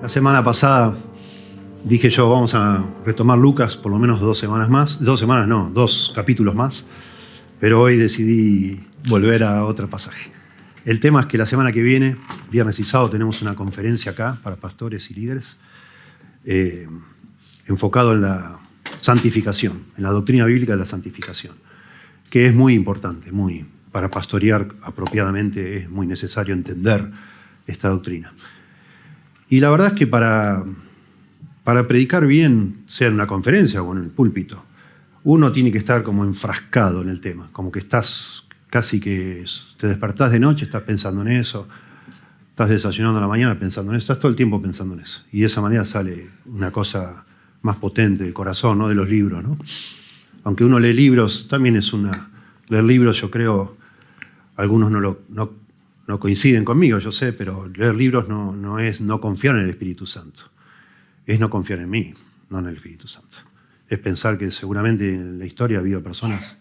La semana pasada dije yo, vamos a retomar Lucas por lo menos 2 semanas más. 2 semanas no, 2 capítulos más. Pero hoy decidí volver a otro pasaje. El tema es que la semana que viene, viernes y sábado, tenemos una conferencia acá para pastores y líderes enfocado en la santificación, en la doctrina bíblica de la santificación, que es muy importante, para pastorear apropiadamente es muy necesario entender esta doctrina. Y la verdad es que para predicar bien, sea en una conferencia o en el púlpito, uno tiene que estar como enfrascado en el tema, como que estás casi que te despertás de noche, estás pensando en eso, estás desayunando a la mañana pensando en eso, estás todo el tiempo pensando en eso. Y de esa manera sale una cosa más potente del corazón, no de los libros, ¿no? Aunque uno lee libros, también es leer libros, yo creo, algunos no coinciden conmigo, yo sé, pero leer libros no es no confiar en el Espíritu Santo. Es no confiar en mí, no en el Espíritu Santo. Es pensar que seguramente en la historia ha habido personas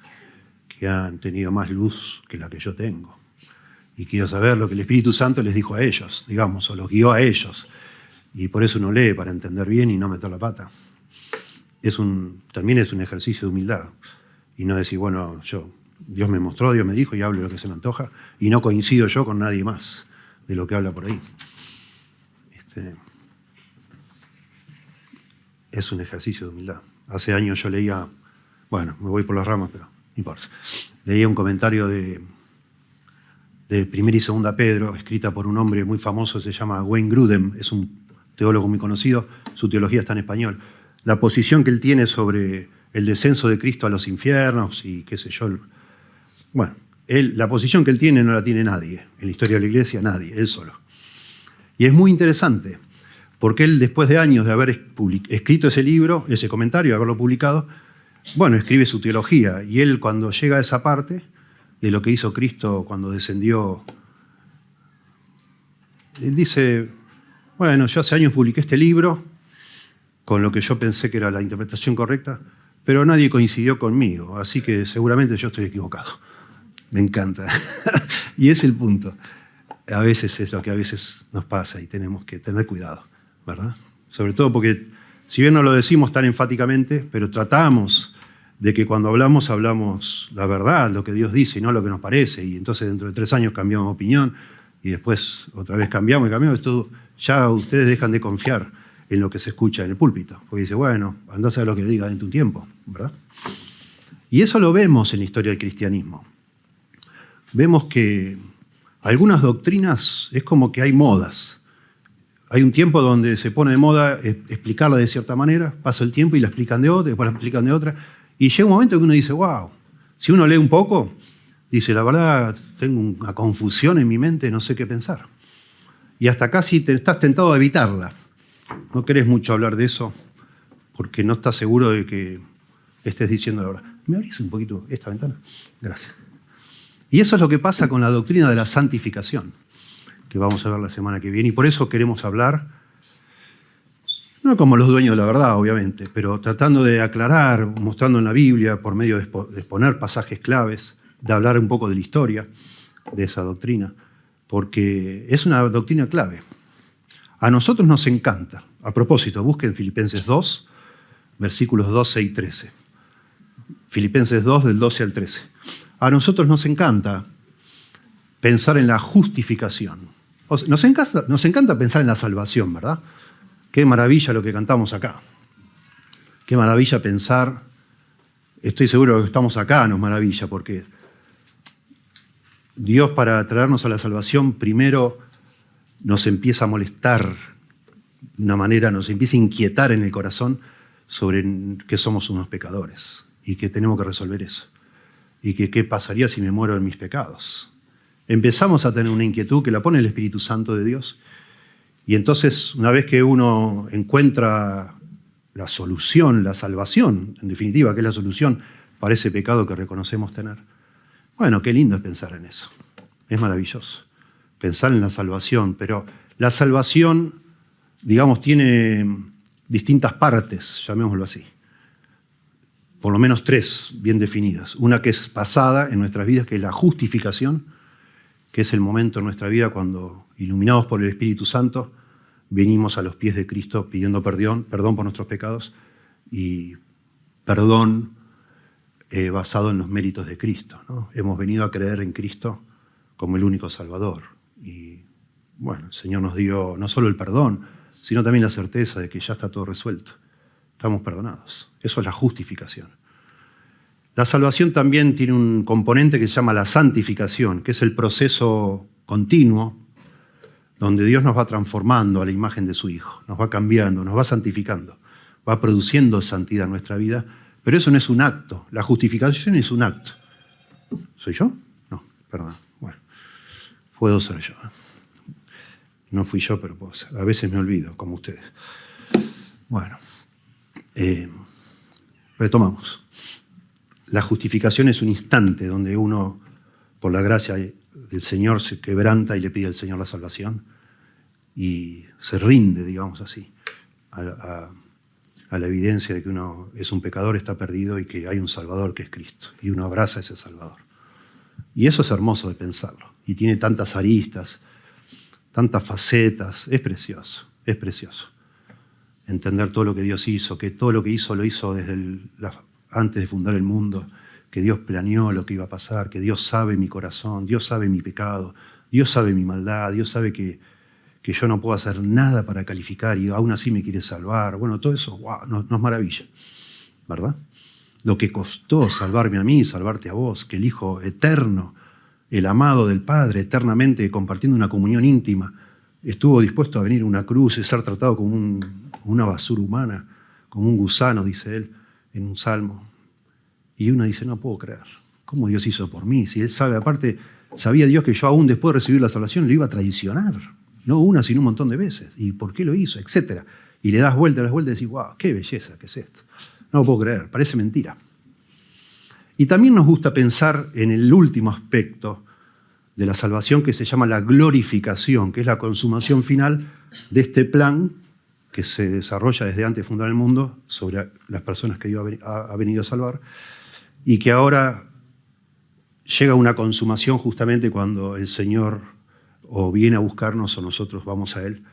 que han tenido más luz que la que yo tengo. Y quiero saber lo que el Espíritu Santo les dijo a ellos, digamos, o los guió a ellos. Y por eso uno lee, para entender bien y no meter la pata. También es un ejercicio de humildad. Y no decir, bueno, Dios me mostró, Dios me dijo y hablo lo que se me antoja. Y no coincido yo con nadie más de lo que habla por ahí. Es un ejercicio de humildad. Hace años yo leía, bueno, me voy por las ramas, pero no importa. Leía un comentario de 1 y 2 Pedro, escrita por un hombre muy famoso, se llama Wayne Grudem, es un teólogo muy conocido, su teología está en español. La posición que él tiene sobre el descenso de Cristo a los infiernos y qué sé yo. Bueno, la posición que él tiene no la tiene nadie, en la historia de la iglesia nadie, él solo. Y es muy interesante, porque él después de años de haber escrito ese libro, ese comentario, de haberlo publicado, bueno, escribe su teología. Y él cuando llega a esa parte de lo que hizo Cristo cuando descendió, él dice, bueno, yo hace años publiqué este libro con lo que yo pensé que era la interpretación correcta, pero nadie coincidió conmigo, así que seguramente yo estoy equivocado. Me encanta. Y es el punto. A veces es lo que a veces nos pasa y tenemos que tener cuidado, ¿verdad? Sobre todo porque, si bien no lo decimos tan enfáticamente, pero tratamos de que cuando hablamos la verdad, lo que Dios dice y no lo que nos parece, y entonces dentro de 3 años cambiamos de opinión y después otra vez cambiamos, todo, ya ustedes dejan de confiar en lo que se escucha en el púlpito, porque dice, bueno, andá a saber lo que diga dentro de un tiempo, ¿verdad? Y eso lo vemos en la historia del cristianismo. Vemos que algunas doctrinas es como que hay modas. Hay un tiempo donde se pone de moda explicarla de cierta manera, pasa el tiempo y la explican de otra, después la explican de otra, y llega un momento que uno dice, wow, si uno lee un poco, dice, la verdad, tengo una confusión en mi mente, no sé qué pensar. Y hasta casi estás tentado a evitarla. No querés mucho hablar de eso, porque no estás seguro de que estés diciendo la verdad. ¿Me abrís un poquito esta ventana? Gracias. Y eso es lo que pasa con la doctrina de la santificación, que vamos a ver la semana que viene, y por eso queremos hablar, no como los dueños de la verdad, obviamente, pero tratando de aclarar, mostrando en la Biblia, por medio de exponer pasajes claves, de hablar un poco de la historia de esa doctrina, porque es una doctrina clave. A nosotros nos encanta. A propósito, busquen Filipenses 2, versículos 12 y 13. Filipenses 2, del 12 al 13. A nosotros nos encanta pensar en la justificación. Nos encanta pensar en la salvación, ¿verdad? Qué maravilla lo que cantamos acá. Qué maravilla pensar, estoy seguro de que estamos acá, nos maravilla, porque Dios para traernos a la salvación primero nos empieza a molestar de una manera, nos empieza a inquietar en el corazón sobre que somos unos pecadores y que tenemos que resolver eso. Y que qué pasaría si me muero en mis pecados. Empezamos a tener una inquietud que la pone el Espíritu Santo de Dios. Y entonces, una vez que uno encuentra la solución, la salvación, en definitiva, que es la solución para ese pecado que reconocemos tener, bueno, qué lindo es pensar en eso. Es maravilloso pensar en la salvación, pero la salvación, digamos, tiene distintas partes, llamémoslo así. Por lo menos 3 bien definidas. Una que es pasada en nuestras vidas, que es la justificación, que es el momento en nuestra vida cuando, iluminados por el Espíritu Santo, venimos a los pies de Cristo pidiendo perdón por nuestros pecados y perdón basado en los méritos de Cristo, ¿no? Hemos venido a creer en Cristo como el único Salvador. Y bueno, el Señor nos dio no solo el perdón, sino también la certeza de que ya está todo resuelto. Estamos perdonados. Eso es la justificación. La salvación también tiene un componente que se llama la santificación, que es el proceso continuo donde Dios nos va transformando a la imagen de su Hijo, nos va cambiando, nos va santificando, va produciendo santidad en nuestra vida, pero eso no es un acto, la justificación es un acto. ¿Soy yo? No, perdón. Bueno, puedo ser yo. No fui yo, pero puedo ser. A veces me olvido, como ustedes. Bueno, retomamos. La justificación es un instante donde uno, por la gracia del Señor, se quebranta y le pide al Señor la salvación y se rinde, digamos así, a la evidencia de que uno es un pecador, está perdido y que hay un Salvador que es Cristo. Y uno abraza a ese Salvador. Y eso es hermoso de pensarlo. Y tiene tantas aristas, tantas facetas. Es precioso, es precioso. Entender todo lo que Dios hizo, que todo lo que hizo lo hizo desde antes de fundar el mundo, que Dios planeó lo que iba a pasar, que Dios sabe mi corazón, Dios sabe mi pecado, Dios sabe mi maldad, Dios sabe que yo no puedo hacer nada para calificar y aún así me quiere salvar. Bueno, todo eso, wow, nos maravilla, ¿verdad? Lo que costó salvarme a mí, salvarte a vos, que el Hijo eterno, el amado del Padre, eternamente compartiendo una comunión íntima, estuvo dispuesto a venir a una cruz y ser tratado como una basura humana, como un gusano, dice él en un salmo. Y uno dice, no puedo creer, ¿cómo Dios hizo por mí? Si Él sabe, aparte, sabía Dios que yo aún después de recibir la salvación lo iba a traicionar. No una, sino un montón de veces. ¿Y por qué lo hizo? Etcétera. Y le das vuelta a las vueltas y decís, wow, qué belleza, ¿qué es esto? No lo puedo creer, parece mentira. Y también nos gusta pensar en el último aspecto de la salvación que se llama la glorificación, que es la consumación final de este plan que se desarrolla desde antes de fundar el mundo sobre las personas que Dios ha venido a salvar y que ahora llega a una consumación justamente cuando el Señor o viene a buscarnos o nosotros vamos a Él,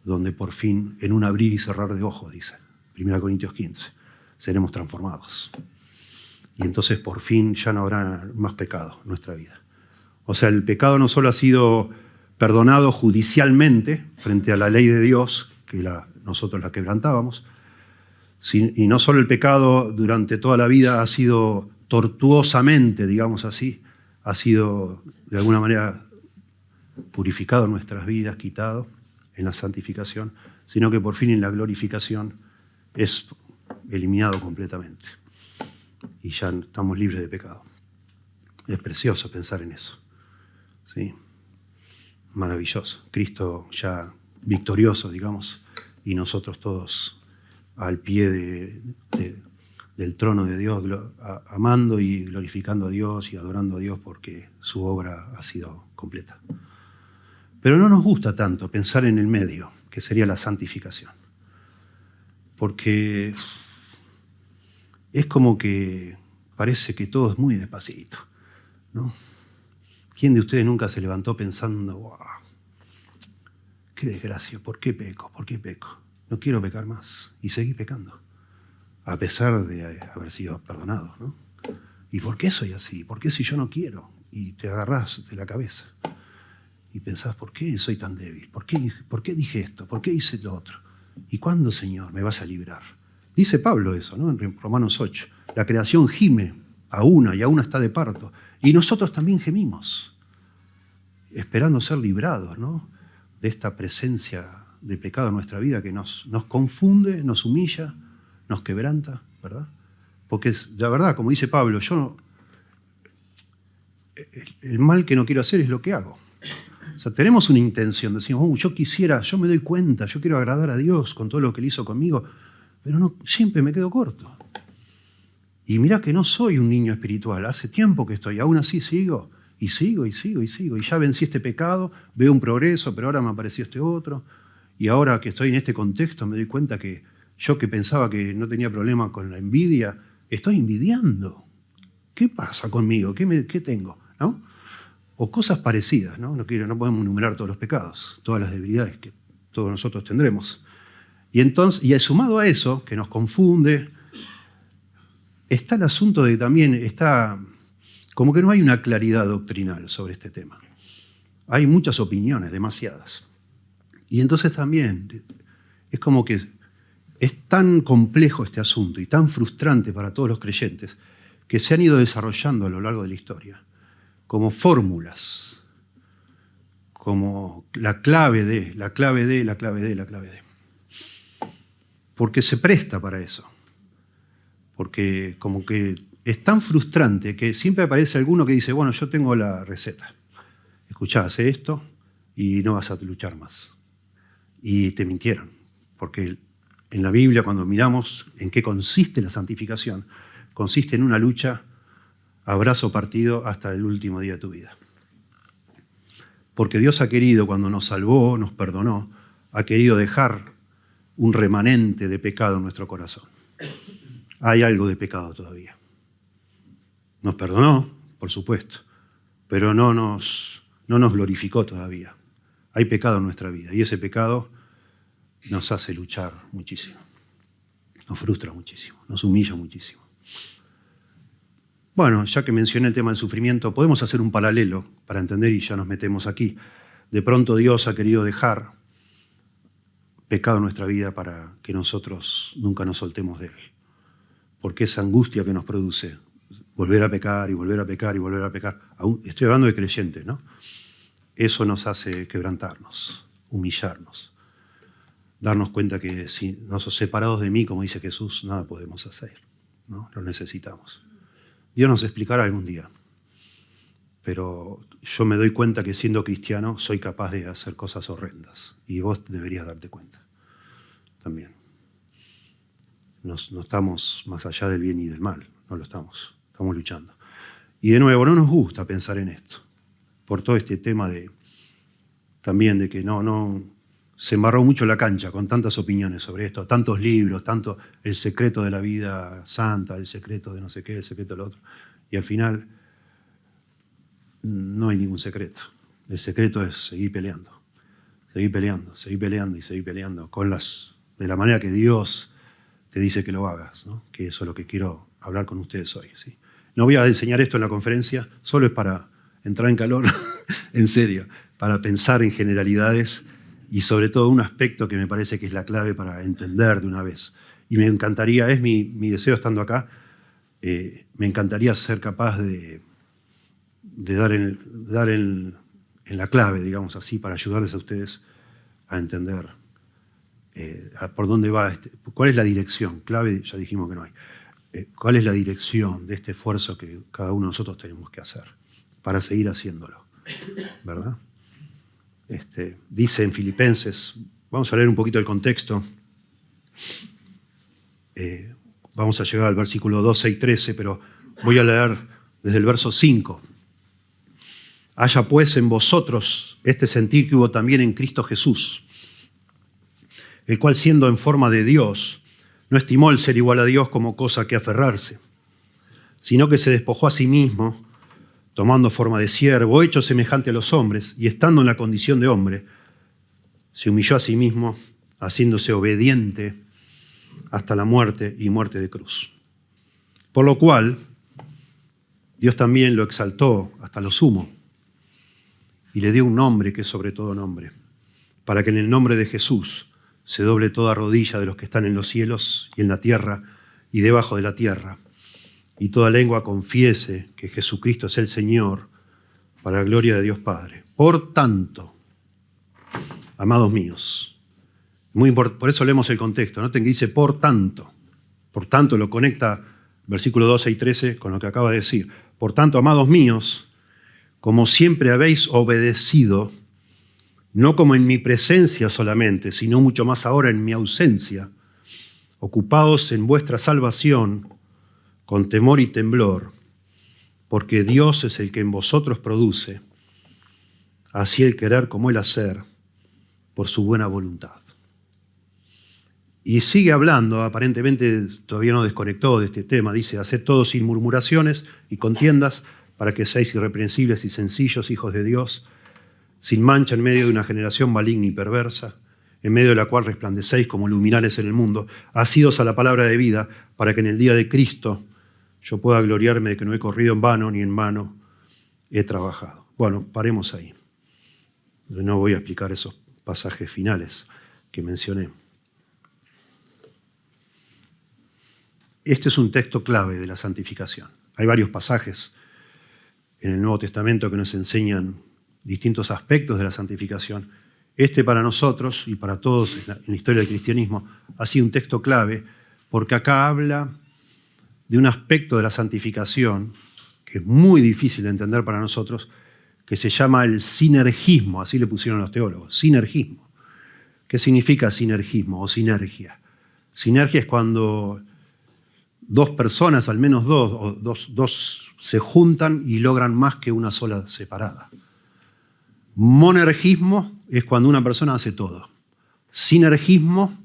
donde por fin, en un abrir y cerrar de ojos, dice 1 Corintios 15, seremos transformados. Y entonces por fin ya no habrá más pecado en nuestra vida. O sea, el pecado no solo ha sido perdonado judicialmente frente a la ley de Dios, que nosotros la quebrantábamos, y no solo el pecado durante toda la vida ha sido tortuosamente, digamos así, ha sido de alguna manera purificado en nuestras vidas, quitado en la santificación, sino que por fin en la glorificación es eliminado completamente. Y ya estamos libres de pecado. Es precioso pensar en eso. ¿Sí? Maravilloso. Cristo ya victorioso, digamos, y nosotros todos al pie del trono de Dios, amando y glorificando a Dios y adorando a Dios porque su obra ha sido completa. Pero no nos gusta tanto pensar en el medio, que sería la santificación. Porque es como que parece que todo es muy despacito, ¿no? ¿Quién de ustedes nunca se levantó pensando, wow, qué desgracia, ¿por qué peco? ¿Por qué peco? No quiero pecar más. Y seguí pecando, a pesar de haber sido perdonado, ¿no? ¿Y por qué soy así? ¿Por qué si yo no quiero? Y te agarrás de la cabeza. Y pensás, ¿por qué soy tan débil? ¿Por qué dije esto? ¿Por qué hice lo otro? ¿Y cuándo, Señor, me vas a librar? Dice Pablo eso, ¿no? En Romanos 8. La creación gime a una y a una está de parto. Y nosotros también gemimos, esperando ser librados, ¿no? De esta presencia de pecado en nuestra vida que nos confunde, nos humilla, nos quebranta, ¿verdad? Porque la verdad, como dice Pablo, el mal que no quiero hacer es lo que hago. O sea, tenemos una intención, decimos, yo me doy cuenta, yo quiero agradar a Dios con todo lo que Él hizo conmigo, pero no, siempre me quedo corto. Y mirá que no soy un niño espiritual, hace tiempo que estoy, aún así sigo, y sigo, y ya vencí este pecado, veo un progreso, pero ahora me apareció este otro, y ahora que estoy en este contexto me doy cuenta que yo que pensaba que no tenía problema con la envidia, estoy envidiando. ¿Qué pasa conmigo? ¿Qué tengo? ¿No? O cosas parecidas, ¿no? No podemos enumerar todos los pecados, todas las debilidades todos nosotros tendremos. Y entonces, y sumado a eso, que nos confunde, está el asunto de que también está, como que no hay una claridad doctrinal sobre este tema. Hay muchas opiniones, demasiadas. Y entonces también es como que es tan complejo este asunto y tan frustrante para todos los creyentes que se han ido desarrollando a lo largo de la historia como fórmulas, como la clave de, la clave de, la clave de, la clave de. Porque se presta para eso. Porque como que es tan frustrante que siempre aparece alguno que dice, bueno, yo tengo la receta. Escuchá, hace esto y no vas a luchar más. Y te mintieron. Porque en la Biblia, cuando miramos en qué consiste la santificación, consiste en una lucha a brazo partido hasta el último día de tu vida. Porque Dios ha querido, cuando nos salvó, nos perdonó, ha querido dejar un remanente de pecado en nuestro corazón. Hay algo de pecado todavía. Nos perdonó, por supuesto, pero no nos glorificó todavía. Hay pecado en nuestra vida y ese pecado nos hace luchar muchísimo. Nos frustra muchísimo, nos humilla muchísimo. Bueno, ya que mencioné el tema del sufrimiento, podemos hacer un paralelo para entender y ya nos metemos aquí. De pronto Dios ha querido dejar pecado en nuestra vida para que nosotros nunca nos soltemos de él. Porque esa angustia que nos produce, volver a pecar y volver a pecar y volver a pecar, estoy hablando de creyentes, ¿no? Eso nos hace quebrantarnos, humillarnos, darnos cuenta que si nos separados de mí, como dice Jesús, nada podemos hacer, ¿no? Lo necesitamos. Dios nos explicará algún día, pero yo me doy cuenta que siendo cristiano soy capaz de hacer cosas horrendas y vos deberías darte cuenta también. No estamos más allá del bien y del mal, no lo estamos luchando. Y de nuevo, no nos gusta pensar en esto, por todo este tema también de que no se embarró mucho la cancha con tantas opiniones sobre esto, tantos libros, tanto el secreto de la vida santa, el secreto de no sé qué, el secreto de lo otro. Y al final no hay ningún secreto. El secreto es seguir peleando, seguir peleando, seguir peleando y seguir peleando de la manera que Dios te dice que lo hagas, ¿no? Que eso es lo que quiero hablar con ustedes hoy, ¿sí? No voy a enseñar esto en la conferencia, solo es para entrar en calor, en serio, para pensar en generalidades y sobre todo un aspecto que me parece que es la clave para entender de una vez. Y me encantaría, es mi deseo estando acá, me encantaría ser capaz de dar en la clave, digamos así, para ayudarles a ustedes a entender por dónde va, cuál es la dirección. Clave, ya dijimos que no hay. ¿Cuál es la dirección de este esfuerzo que cada uno de nosotros tenemos que hacer para seguir haciéndolo? ¿Verdad? Dice en Filipenses, vamos a leer un poquito el contexto, vamos a llegar al versículo 12 y 13, pero voy a leer desde el verso 5. Haya pues en vosotros este sentir que hubo también en Cristo Jesús, el cual siendo en forma de Dios, no estimó el ser igual a Dios como cosa que aferrarse, sino que se despojó a sí mismo, tomando forma de siervo, hecho semejante a los hombres, y estando en la condición de hombre, se humilló a sí mismo, haciéndose obediente hasta la muerte y muerte de cruz. Por lo cual, Dios también lo exaltó hasta lo sumo, y le dio un nombre que es sobre todo nombre, para que en el nombre de Jesús se doble toda rodilla de los que están en los cielos y en la tierra y debajo de la tierra, y toda lengua confiese que Jesucristo es el Señor, para la gloria de Dios Padre. Por tanto, amados míos, por eso leemos el contexto, noten que dice por tanto lo conecta versículo 12 y 13 con lo que acaba de decir. Por tanto, amados míos, como siempre habéis obedecido, no como en mi presencia solamente, sino mucho más ahora en mi ausencia, ocupaos en vuestra salvación con temor y temblor, porque Dios es el que en vosotros produce, así el querer como el hacer, por su buena voluntad. Y sigue hablando, aparentemente todavía no desconectó de este tema, dice, haced todo sin murmuraciones y contiendas, para que seáis irreprensibles y sencillos hijos de Dios, sin mancha en medio de una generación maligna y perversa, en medio de la cual resplandecéis como luminares en el mundo, asidos a la palabra de vida, para que en el día de Cristo yo pueda gloriarme de que no he corrido en vano ni en vano he trabajado. Bueno, paremos ahí. No voy a explicar esos pasajes finales que mencioné. Este es un texto clave de la santificación. Hay varios pasajes en el Nuevo Testamento que nos enseñan distintos aspectos de la santificación. Este para nosotros y para todos en la historia del cristianismo ha sido un texto clave porque acá habla de un aspecto de la santificación que es muy difícil de entender para nosotros, que se llama el sinergismo, así le pusieron los teólogos, sinergismo. ¿Qué significa sinergismo o sinergia? Sinergia es cuando dos personas, al menos dos, se juntan y logran más que una sola separada. Monergismo es cuando una persona hace todo. Sinergismo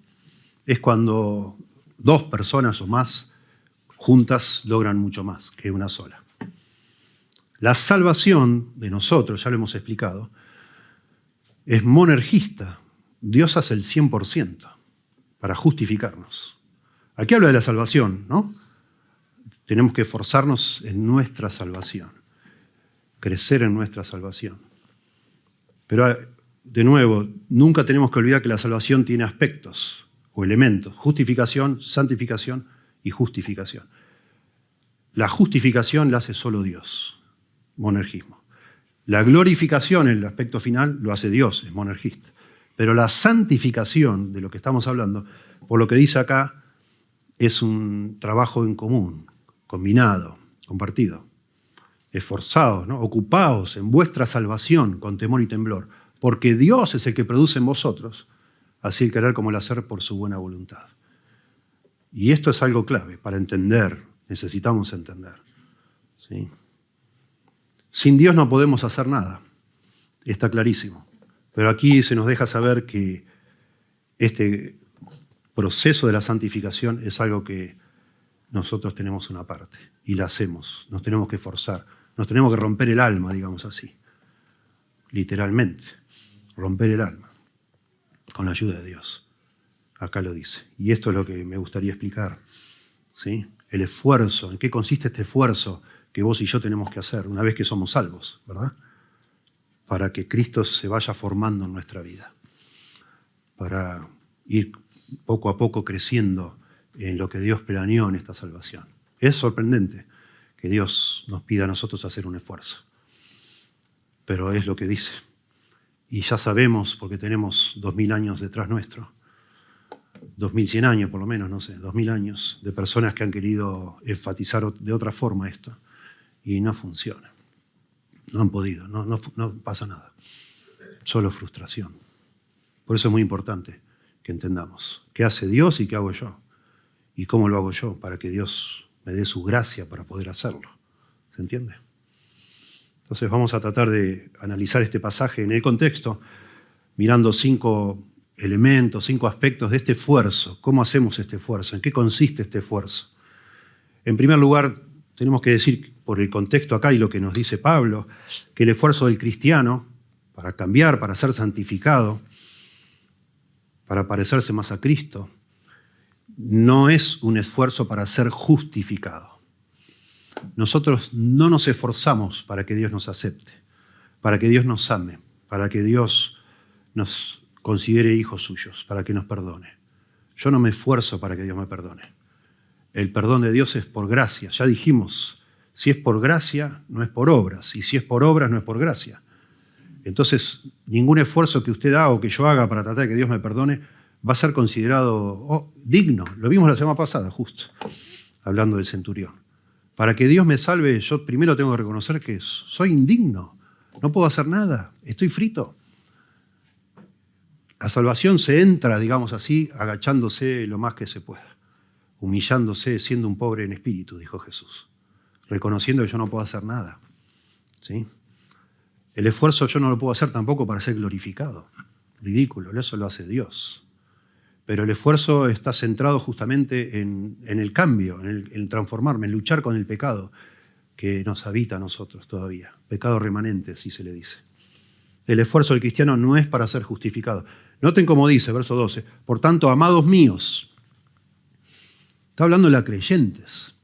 es cuando dos personas o más juntas logran mucho más que una sola. La salvación de nosotros, ya lo hemos explicado, es monergista. Dios hace el 100% para justificarnos. Aquí habla de la salvación, ¿no? Tenemos que esforzarnos en nuestra salvación, crecer en nuestra salvación. Pero, de nuevo, nunca tenemos que olvidar que la salvación tiene aspectos o elementos: justificación, santificación y justificación. La justificación la hace solo Dios, monergismo. La glorificación, el aspecto final, lo hace Dios, es monergista. Pero la santificación, de lo que estamos hablando, por lo que dice acá, es un trabajo en común, combinado, compartido. Esforzaos, ¿no? Ocupaos en vuestra salvación con temor y temblor, porque Dios es el que produce en vosotros, así el querer como el hacer por su buena voluntad. Y esto es algo clave para entender, necesitamos entender. ¿Sí? Sin Dios no podemos hacer nada, está clarísimo. Pero aquí se nos deja saber que este proceso de la santificación es algo que nosotros tenemos una parte y la hacemos, nos tenemos que esforzar, nos tenemos que romper el alma, digamos así, literalmente, romper el alma con la ayuda de Dios. Acá lo dice. Y esto es lo que me gustaría explicar, ¿sí? El esfuerzo, ¿en qué consiste este esfuerzo que vos y yo tenemos que hacer una vez que somos salvos, ¿verdad? Para que Cristo se vaya formando en nuestra vida, para ir poco a poco creciendo en lo que Dios planeó en esta salvación. Es sorprendente que Dios nos pida a nosotros hacer un esfuerzo, pero es lo que dice. Y ya sabemos, porque tenemos 2000 años detrás nuestro, 2100 años por lo menos, no sé, 2000 años de personas que han querido enfatizar de otra forma esto, y no funciona. No han podido, no pasa nada. Solo frustración. Por eso es muy importante que entendamos qué hace Dios y qué hago yo. Y cómo lo hago yo para que Dios me dé su gracia para poder hacerlo. ¿Se entiende? Entonces vamos a tratar de analizar este pasaje en el contexto, mirando 5 elementos, 5 aspectos de este esfuerzo. ¿Cómo hacemos este esfuerzo? ¿En qué consiste este esfuerzo? En primer lugar, tenemos que decir, por el contexto acá y lo que nos dice Pablo, que el esfuerzo del cristiano para cambiar, para ser santificado, para parecerse más a Cristo, no es un esfuerzo para ser justificado. Nosotros no nos esforzamos para que Dios nos acepte, para que Dios nos ame, para que Dios nos considere hijos suyos, para que nos perdone. Yo no me esfuerzo para que Dios me perdone. El perdón de Dios es por gracia. Ya dijimos, si es por gracia, no es por obras. Y si es por obras, no es por gracia. Entonces, ningún esfuerzo que usted haga o que yo haga para tratar de que Dios me perdone va a ser considerado digno. Lo vimos la semana pasada, justo, hablando del centurión. Para que Dios me salve, yo primero tengo que reconocer que soy indigno. No puedo hacer nada. Estoy frito. La salvación se entra, digamos así, agachándose lo más que se pueda. Humillándose, siendo un pobre en espíritu, dijo Jesús. Reconociendo que yo no puedo hacer nada. ¿Sí? El esfuerzo yo no lo puedo hacer tampoco para ser glorificado. Ridículo, eso lo hace Dios. Pero el esfuerzo está centrado justamente en el cambio, en transformarme, en luchar con el pecado que nos habita a nosotros todavía. Pecado remanente, así se le dice. El esfuerzo del cristiano no es para ser justificado. Noten cómo dice, verso 12. Por tanto, amados míos, está hablando de creyentes.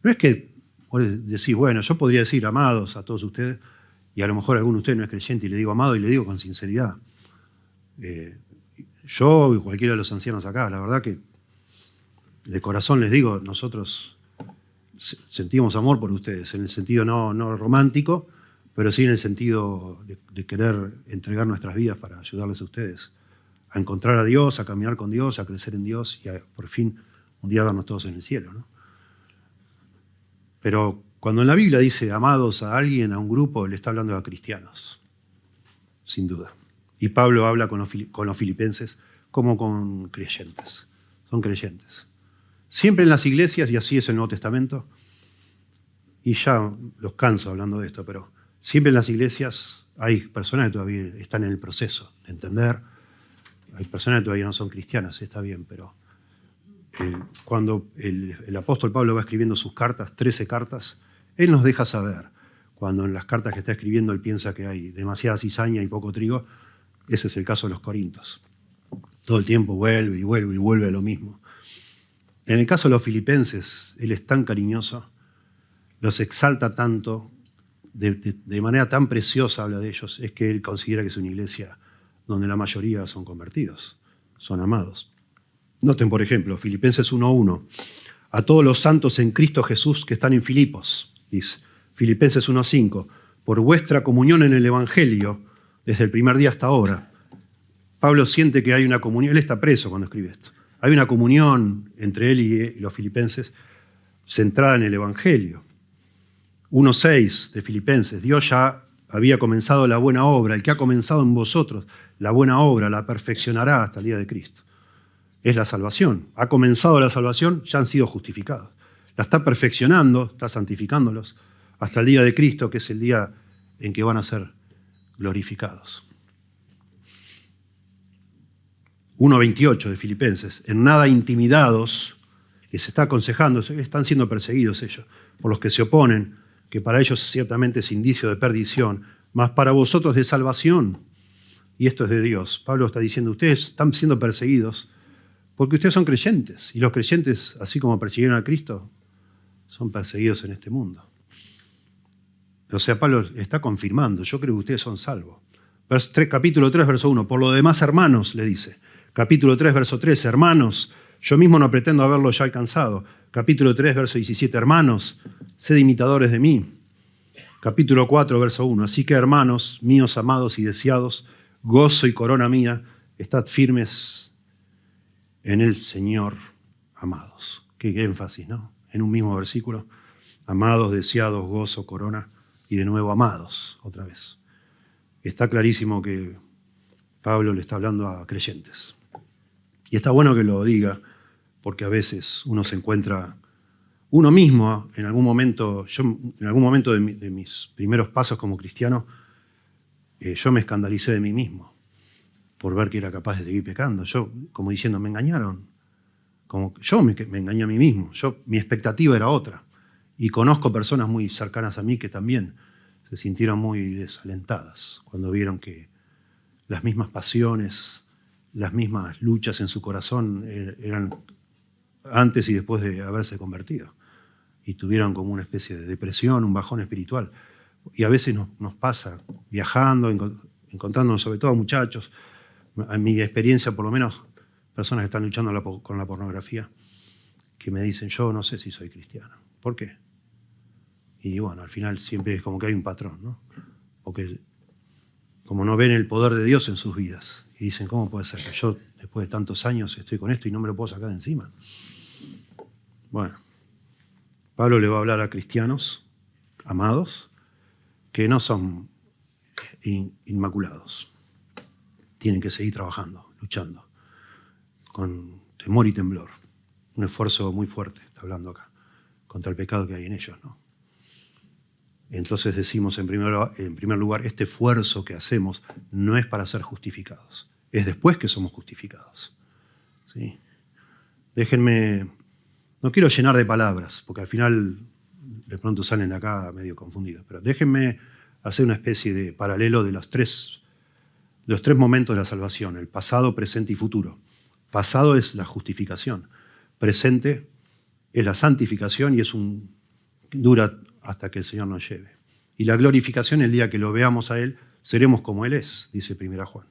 No es que decís, bueno, yo podría decir amados a todos ustedes, y a lo mejor alguno de ustedes no es creyente y le digo amado y le digo con sinceridad. Yo y cualquiera de los ancianos acá, la verdad que de corazón les digo, nosotros sentimos amor por ustedes, en el sentido no romántico, pero sí en el sentido de querer entregar nuestras vidas para ayudarles a ustedes a encontrar a Dios, a caminar con Dios, a crecer en Dios y a, por fin, un día vernos todos en el cielo, ¿no? Pero cuando en la Biblia dice amados a alguien, a un grupo, le está hablando a cristianos, sin duda. Y Pablo habla con los filipenses como con creyentes. Son creyentes. Siempre en las iglesias, y así es el Nuevo Testamento, y ya los canso hablando de esto, pero siempre en las iglesias hay personas que todavía están en el proceso de entender. Hay personas que todavía no son cristianas, está bien, pero cuando el apóstol Pablo va escribiendo sus cartas, 13 cartas, él nos deja saber, cuando en las cartas que está escribiendo él piensa que hay demasiada cizaña y poco trigo, ese es el caso de los Corintios. Todo el tiempo vuelve y vuelve y vuelve a lo mismo. En el caso de los filipenses, él es tan cariñoso, los exalta tanto, de manera tan preciosa habla de ellos, es que él considera que es una iglesia donde la mayoría son convertidos, son amados. Noten, por ejemplo, Filipenses 1:1, a todos los santos en Cristo Jesús que están en Filipos, dice. Filipenses 1:5, por vuestra comunión en el Evangelio, desde el primer día hasta ahora. Pablo siente que hay una comunión, él está preso cuando escribe esto. Hay una comunión entre él y los filipenses centrada en el Evangelio. 1:6 de Filipenses, Dios ya había comenzado la buena obra, el que ha comenzado en vosotros la buena obra la perfeccionará hasta el día de Cristo. Es la salvación. Ha comenzado la salvación, ya han sido justificados. La está perfeccionando, está santificándolos hasta el día de Cristo, que es el día en que van a ser glorificados. 1:28 de Filipenses, en nada intimidados, que se está aconsejando, están siendo perseguidos ellos, por los que se oponen, que para ellos ciertamente es indicio de perdición, mas para vosotros de salvación, y esto es de Dios. Pablo está diciendo, ustedes están siendo perseguidos porque ustedes son creyentes, y los creyentes, así como persiguieron a Cristo, son perseguidos en este mundo. O sea, Pablo está confirmando, yo creo que ustedes son salvos. Capítulo 3, verso 1, por lo demás, hermanos, le dice. Capítulo 3, verso 3, hermanos, yo mismo no pretendo haberlo ya alcanzado. Capítulo 3, verso 17, hermanos, sed imitadores de mí. Capítulo 4, verso 1, así que hermanos, míos amados y deseados, gozo y corona mía, estad firmes en el Señor, amados. Qué énfasis, ¿no? En un mismo versículo, amados, deseados, gozo, corona, y de nuevo amados, otra vez. Está clarísimo que Pablo le está hablando a creyentes. Y está bueno que lo diga, porque a veces uno se encuentra, uno mismo, en algún momento, yo en algún momento de mis primeros pasos como cristiano, yo me escandalicé de mí mismo por ver que era capaz de seguir pecando. Yo, como diciendo, me engañaron. Como yo me engañé a mí mismo. Mi expectativa era otra. Y conozco personas muy cercanas a mí que también se sintieron muy desalentadas cuando vieron que las mismas pasiones, las mismas luchas en su corazón eran antes y después de haberse convertido. Y tuvieron como una especie de depresión, un bajón espiritual. Y a veces nos pasa viajando, encontrándonos sobre todo muchachos, en mi experiencia por lo menos, personas que están luchando con la pornografía, que me dicen, yo no sé si soy cristiano. ¿Por qué? Y bueno, al final siempre es como que hay un patrón, ¿no? O que como no ven el poder de Dios en sus vidas. Y dicen, ¿cómo puede ser que yo, después de tantos años, estoy con esto y no me lo puedo sacar de encima? Bueno, Pablo le va a hablar a cristianos, amados, que no son inmaculados. Tienen que seguir trabajando, luchando, con temor y temblor. Un esfuerzo muy fuerte, está hablando acá, contra el pecado que hay en ellos, ¿no? Entonces decimos en primer lugar, este esfuerzo que hacemos no es para ser justificados, es después que somos justificados. ¿Sí? Déjenme, no quiero llenar de palabras, porque al final de pronto salen de acá medio confundidos, pero déjenme hacer una especie de paralelo de los tres momentos de la salvación, el pasado, presente y futuro. Pasado es la justificación, presente es la santificación y dura hasta que el Señor nos lleve. Y la glorificación, el día que lo veamos a Él, seremos como Él es, dice 1 Juan.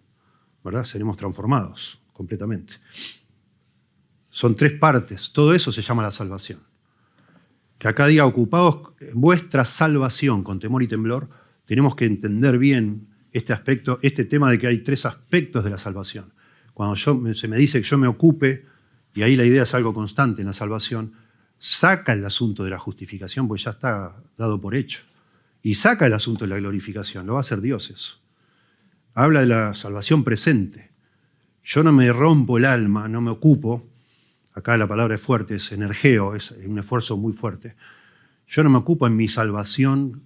¿Verdad? Seremos transformados completamente. Son tres partes, todo eso se llama la salvación. Que acá diga, ocupados en vuestra salvación con temor y temblor, tenemos que entender bien este aspecto, este tema de que hay tres aspectos de la salvación. Cuando se me dice que yo me ocupe, y ahí la idea es algo constante en la salvación, saca el asunto de la justificación, porque ya está dado por hecho. Y saca el asunto de la glorificación, lo va a hacer Dios eso. Habla de la salvación presente. Yo no me rompo el alma, no me ocupo. Acá la palabra es fuerte, es energeo, es un esfuerzo muy fuerte. Yo no me ocupo en mi salvación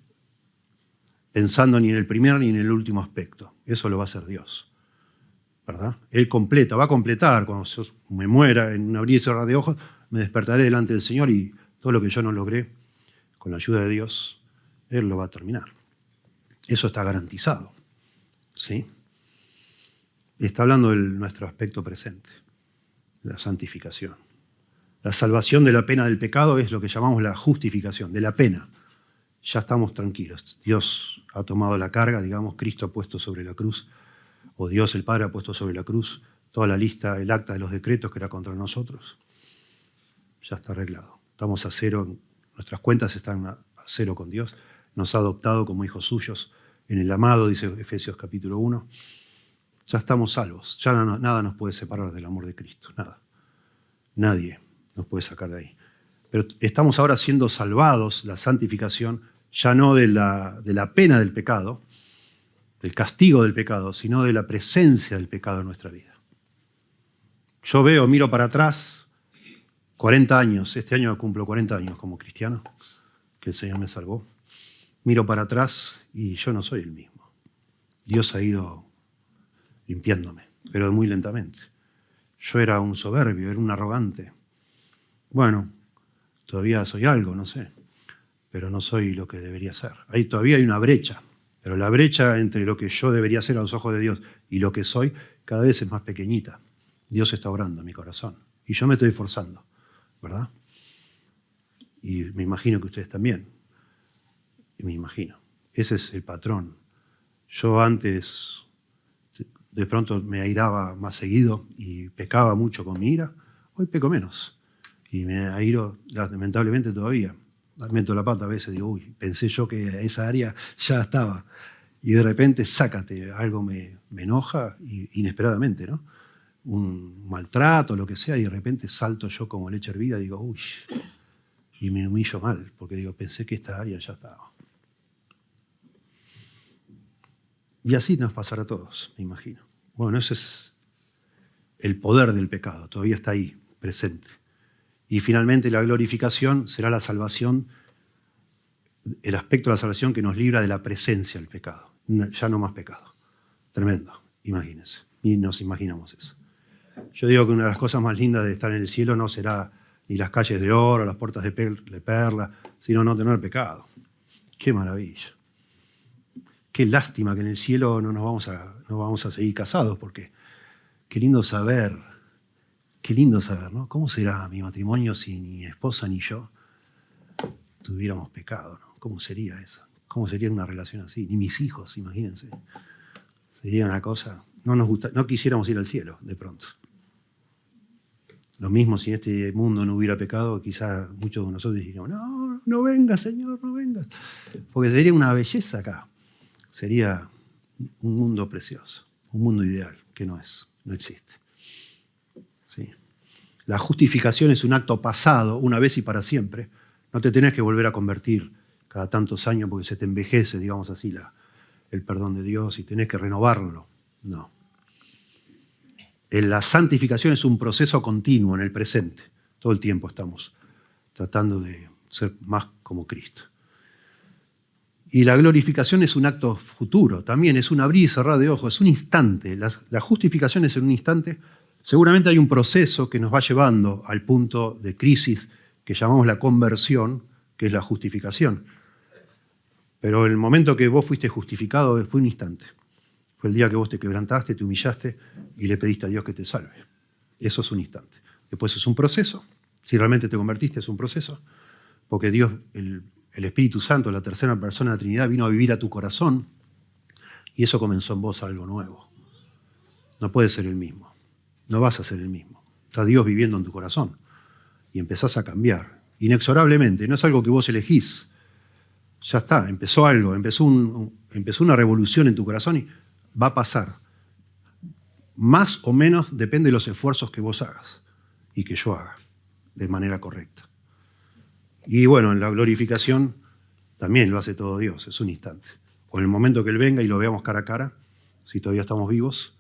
pensando ni en el primer ni en el último aspecto. Eso lo va a hacer Dios. ¿Verdad? Él completa, va a completar. Cuando yo me muera en un abrir y cerrar de ojos, me despertaré delante del Señor y todo lo que yo no logré, con la ayuda de Dios, Él lo va a terminar. Eso está garantizado. ¿Sí? Está hablando de nuestro aspecto presente, la santificación. La salvación de la pena del pecado es lo que llamamos la justificación, de la pena. Ya estamos tranquilos. Dios ha tomado la carga, digamos, Cristo ha puesto sobre la cruz, o Dios el Padre ha puesto sobre la cruz toda la lista, el acta de los decretos que era contra nosotros. Ya está arreglado. Estamos a cero, nuestras cuentas están a cero con Dios. Nos ha adoptado como hijos suyos en el amado, dice Efesios capítulo 1. Ya estamos salvos. Ya nada nos puede separar del amor de Cristo. Nada. Nadie nos puede sacar de ahí. Pero estamos ahora siendo salvados, la santificación, ya no de la pena del pecado, del castigo del pecado, sino de la presencia del pecado en nuestra vida. Yo miro para atrás, 40 años, este año cumplo 40 años como cristiano, que el Señor me salvó. Miro para atrás y yo no soy el mismo. Dios ha ido limpiándome, pero muy lentamente. Yo era un soberbio, era un arrogante. Bueno, todavía soy algo, no sé, pero no soy lo que debería ser. Ahí todavía hay una brecha, pero la brecha entre lo que yo debería ser a los ojos de Dios y lo que soy cada vez es más pequeñita. Dios está obrando en mi corazón y yo me estoy esforzando, ¿verdad? Y me imagino que ustedes también. Y me imagino. Ese es el patrón. Yo antes de pronto me airaba más seguido y pecaba mucho con mi ira. Hoy peco menos. Y me airo lamentablemente todavía. Meto la pata a veces, digo, uy, pensé yo que esa área ya estaba. Y de repente, sácate, algo me enoja inesperadamente, ¿no? Un maltrato, lo que sea, y de repente salto yo como leche hervida y digo, uy, y me humillo mal, porque digo, pensé que esta área ya estaba. Y así nos pasará a todos, me imagino. Bueno, ese es el poder del pecado, todavía está ahí, presente. Y finalmente la glorificación será la salvación, el aspecto de la salvación que nos libra de la presencia del pecado. Ya no más pecado. Tremendo, imagínense. Ni nos imaginamos eso. Yo digo que una de las cosas más lindas de estar en el cielo no será ni las calles de oro, las puertas de perla, sino no tener pecado. ¡Qué maravilla! Qué lástima que en el cielo no vamos a seguir casados, porque qué lindo saber, ¿no? ¿Cómo será mi matrimonio si ni mi esposa ni yo tuviéramos pecado, ¿no? ¿Cómo sería eso? ¿Cómo sería una relación así? Ni mis hijos, imagínense. Sería una cosa, no quisiéramos ir al cielo de pronto. Lo mismo si en este mundo no hubiera pecado, quizás muchos de nosotros diríamos, no vengas, Señor, no vengas. Porque sería una belleza acá. Sería un mundo precioso, un mundo ideal, que no existe. ¿Sí? La justificación es un acto pasado, una vez y para siempre. No te tenés que volver a convertir cada tantos años porque se te envejece, digamos así, el perdón de Dios y tenés que renovarlo. No. La santificación es un proceso continuo en el presente. Todo el tiempo estamos tratando de ser más como Cristo. Y la glorificación es un acto futuro, también es un abrir y cerrar de ojos, es un instante. La justificación es en un instante. Seguramente hay un proceso que nos va llevando al punto de crisis que llamamos la conversión, que es la justificación. Pero el momento que vos fuiste justificado fue un instante. Fue el día que vos te quebrantaste, te humillaste y le pediste a Dios que te salve. Eso es un instante. Después es un proceso. Si realmente te convertiste, es un proceso. Porque Dios, el Espíritu Santo, la tercera persona de la Trinidad, vino a vivir a tu corazón y eso comenzó en vos algo nuevo. No puedes ser el mismo. No vas a ser el mismo. Está Dios viviendo en tu corazón y empezás a cambiar. Inexorablemente. No es algo que vos elegís. Ya está. Empezó algo. Empezó una revolución en tu corazón y va a pasar. Más o menos depende de los esfuerzos que vos hagas y que yo haga de manera correcta. Y bueno, en la glorificación también lo hace todo Dios, es un instante. O en el momento que Él venga y lo veamos cara a cara, si todavía estamos vivos,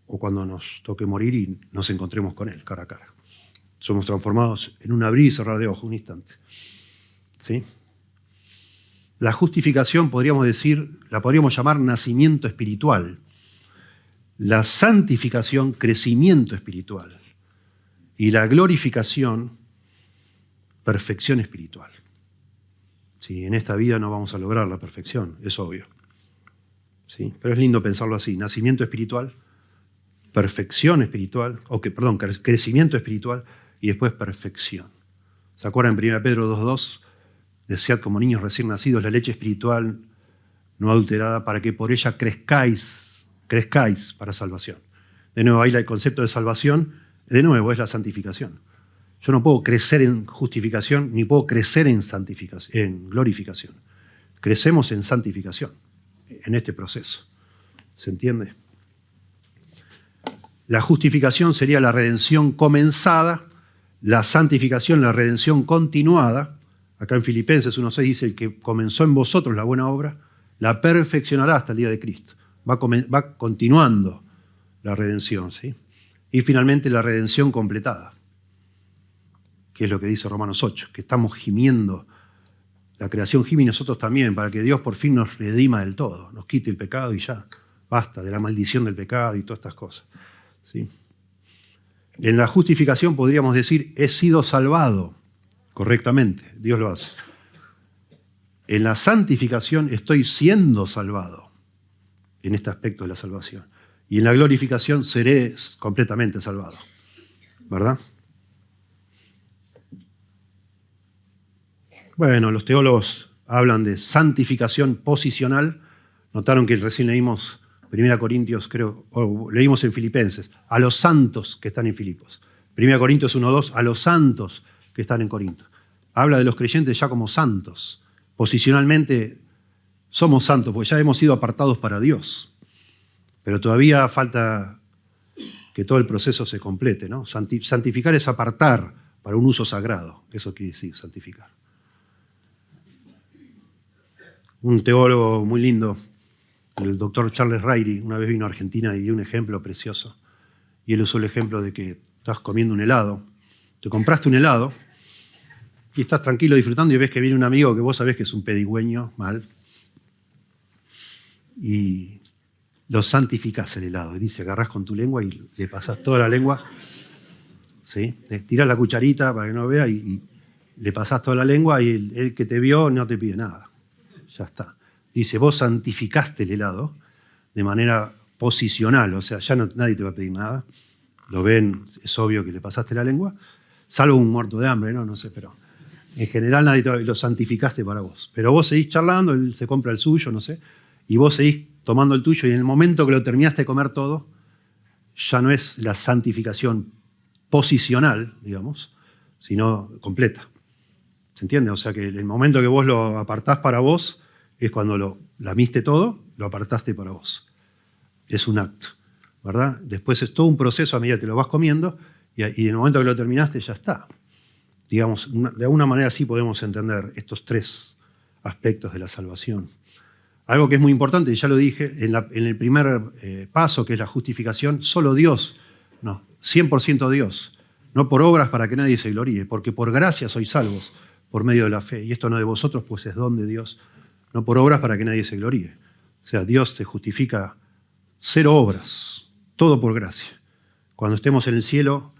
o cuando nos toque morir y nos encontremos con Él cara a cara. Somos transformados en un abrir y cerrar de ojos, un instante. ¿Sí? La justificación, la podríamos llamar nacimiento espiritual. La santificación, crecimiento espiritual. Y la glorificación, perfección espiritual. Sí, en esta vida no vamos a lograr la perfección, es obvio. Sí, pero es lindo pensarlo así. Nacimiento espiritual, perfección espiritual, crecimiento espiritual y después perfección. ¿Se acuerdan en 1 Pedro 2:2? Desead como niños recién nacidos la leche espiritual no adulterada para que por ella crezcáis para salvación. De nuevo, ahí el concepto de salvación, de nuevo, es la santificación. Yo no puedo crecer en justificación ni puedo crecer en glorificación. Crecemos en santificación, en este proceso. ¿Se entiende? La justificación sería la redención comenzada, la santificación, la redención continuada. Acá en Filipenses 1:6 dice: el que comenzó en vosotros la buena obra, la perfeccionará hasta el día de Cristo. Va continuando la redención, ¿sí? Y finalmente la redención completada, que es lo que dice Romanos 8, que estamos gimiendo, la creación gime y nosotros también, para que Dios por fin nos redima del todo, nos quite el pecado y ya, basta de la maldición del pecado y todas estas cosas. ¿Sí? En la justificación podríamos decir: he sido salvado correctamente, Dios lo hace. En la santificación estoy siendo salvado, en este aspecto de la salvación. Y en la glorificación seré completamente salvado, ¿verdad? Bueno, los teólogos hablan de santificación posicional. Notaron que recién leímos 1 Corintios, creo, o leímos en Filipenses, a los santos que están en Filipos. 1 Corintios 1:2, a los santos que están en Corinto. Habla de los creyentes ya como santos. Posicionalmente somos santos, porque ya hemos sido apartados para Dios. Pero todavía falta que todo el proceso se complete, ¿no? Santificar es apartar para un uso sagrado. Eso quiere decir santificar. Un teólogo muy lindo, el doctor Charles Ryrie, una vez vino a Argentina y dio un ejemplo precioso. Y él usó el ejemplo de que estás comiendo un helado, te compraste un helado y estás tranquilo disfrutando y ves que viene un amigo que vos sabés que es un pedigüeño, mal, y lo santificás el helado. Y dice, agarrás con tu lengua y le pasás toda la lengua, ¿sí? Tirás la cucharita para que no vea y le pasás toda la lengua y el que te vio no te pide nada. Ya está. Dice, vos santificaste el helado de manera posicional, o sea, ya nadie te va a pedir nada. Lo ven, es obvio que le pasaste la lengua, salvo un muerto de hambre, no sé, pero en general nadie lo santificaste para vos. Pero vos seguís charlando, él se compra el suyo, no sé, y vos seguís tomando el tuyo y en el momento que lo terminaste de comer todo, ya no es la santificación posicional, digamos, sino completa. ¿Se entiende? O sea que el momento que vos lo apartás para vos es cuando lo lamiste todo, lo apartaste para vos. Es un acto, ¿verdad? Después es todo un proceso a medida que te lo vas comiendo y en el momento que lo terminaste ya está. Digamos, de alguna manera sí podemos entender estos tres aspectos de la salvación. Algo que es muy importante, y ya lo dije, en el primer paso, que es la justificación, solo Dios, no, 100% Dios, no por obras para que nadie se gloríe, porque por gracia sois salvos por medio de la fe, y esto no de vosotros, pues es don de Dios, no por obras para que nadie se gloríe. O sea, Dios te justifica 0 obras, todo por gracia. Cuando estemos en el cielo,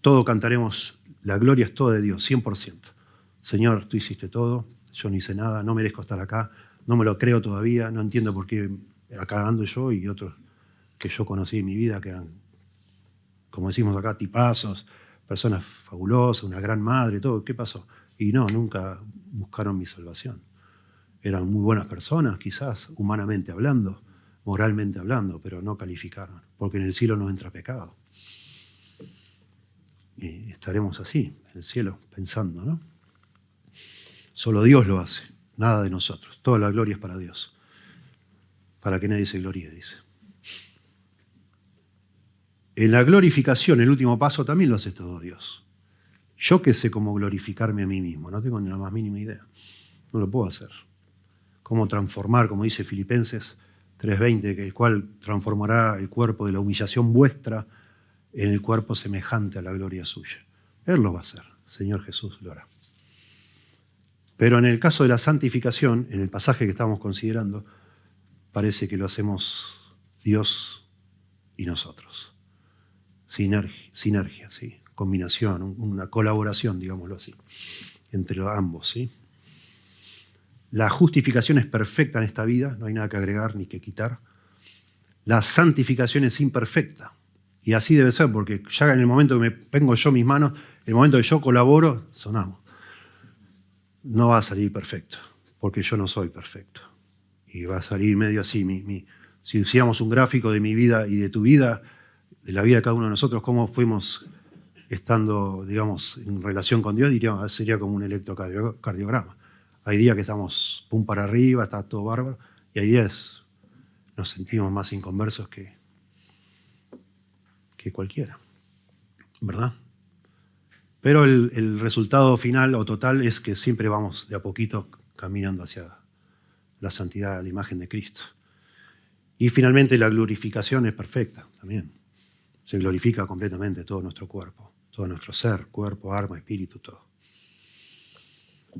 todo cantaremos, la gloria es toda de Dios, 100%. Señor, tú hiciste todo, yo no hice nada, no merezco estar acá, no me lo creo todavía, no entiendo por qué acá ando yo y otros que yo conocí en mi vida, que eran, como decimos acá, tipazos, personas fabulosas, una gran madre, todo. ¿Qué pasó? Y no, nunca buscaron mi salvación. Eran muy buenas personas, quizás, humanamente hablando, moralmente hablando, pero no calificaron, porque en el cielo no entra pecado. Y estaremos así, en el cielo, pensando, ¿no? Solo Dios lo hace, nada de nosotros. Toda la gloria es para Dios, para que nadie se gloríe, dice. En la glorificación, el último paso, también lo hace todo Dios. Yo que sé cómo glorificarme a mí mismo, no tengo ni la más mínima idea. No lo puedo hacer. Cómo transformar, como dice Filipenses 3:20, que el cual transformará el cuerpo de la humillación vuestra en el cuerpo semejante a la gloria suya. Él lo va a hacer, Señor Jesús lo hará. Pero en el caso de la santificación, en el pasaje que estamos considerando, parece que lo hacemos Dios y nosotros. Sinergia, ¿sí? Combinación, una colaboración, digámoslo así, entre ambos, ¿sí? La justificación es perfecta en esta vida, no hay nada que agregar ni que quitar. La santificación es imperfecta. Y así debe ser, porque ya en el momento que me pongo yo mis manos, en el momento que yo colaboro, sonamos. No va a salir perfecto, porque yo no soy perfecto. Y va a salir medio así. Si hiciéramos un gráfico de mi vida y de tu vida, de la vida de cada uno de nosotros, cómo fuimos estando, digamos, en relación con Dios, diríamos, sería como un electrocardiograma. Hay días que estamos pum para arriba, está todo bárbaro, y hay días nos sentimos más inconversos que cualquiera, ¿verdad? Pero el resultado final o total es que siempre vamos de a poquito caminando hacia la santidad, la imagen de Cristo. Y finalmente la glorificación es perfecta también. Se glorifica completamente todo nuestro cuerpo, todo nuestro ser, cuerpo, alma, espíritu, todo.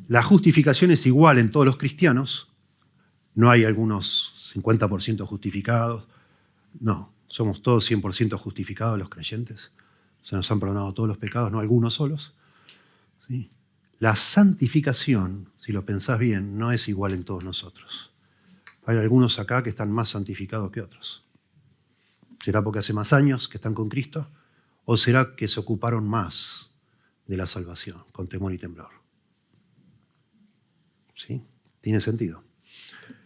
La justificación es igual en todos los cristianos. No hay algunos 50% justificados. No, somos todos 100% justificados los creyentes. Se nos han perdonado todos los pecados, no algunos solos. ¿Sí? La santificación, si lo pensás bien, no es igual en todos nosotros. Hay algunos acá que están más santificados que otros. ¿Será porque hace más años que están con Cristo? ¿O será que se ocuparon más de la salvación, con temor y temblor? ¿Sí? Tiene sentido.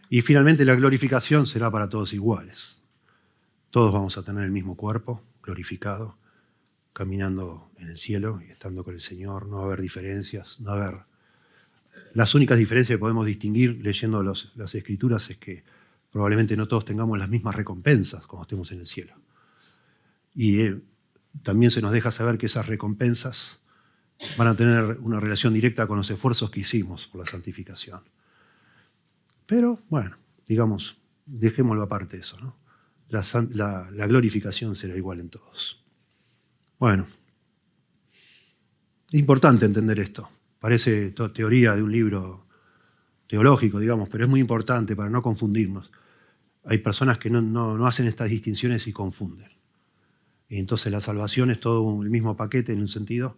Y finalmente la glorificación será para todos iguales. Todos vamos a tener el mismo cuerpo glorificado, caminando en el cielo y estando con el Señor. No va a haber diferencias, no va a haber... Las únicas diferencias que podemos distinguir leyendo las Escrituras es que probablemente no todos tengamos las mismas recompensas cuando estemos en el cielo. Y también se nos deja saber que esas recompensas van a tener una relación directa con los esfuerzos que hicimos por la santificación. Pero, bueno, digamos, dejémoslo aparte eso, ¿no? La glorificación será igual en todos. Bueno, es importante entender esto. Parece teoría de un libro teológico, digamos, pero es muy importante para no confundirnos. Hay personas que no hacen estas distinciones y confunden. Y entonces la salvación es todo el mismo paquete en un sentido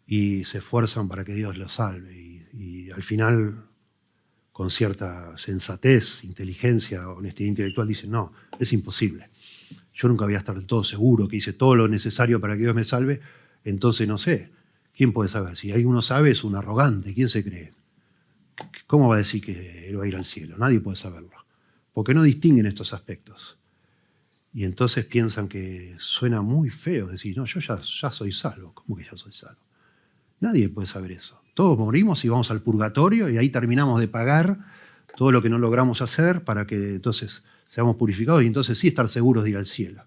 y se esfuerzan para que Dios los salve. Y al final, con cierta sensatez, inteligencia, honestidad intelectual, dicen, no, es imposible. Yo nunca voy a estar del todo seguro que hice todo lo necesario para que Dios me salve, entonces no sé. ¿Quién puede saber? Si alguno sabe, es un arrogante. ¿Quién se cree? ¿Cómo va a decir que él va a ir al cielo? Nadie puede saberlo. Porque no distinguen estos aspectos. Y entonces piensan que suena muy feo decir, no, yo ya soy salvo. ¿Cómo que ya soy salvo? Nadie puede saber eso. Todos morimos y vamos al purgatorio y ahí terminamos de pagar todo lo que no logramos hacer para que entonces seamos purificados y entonces sí estar seguros de ir al cielo.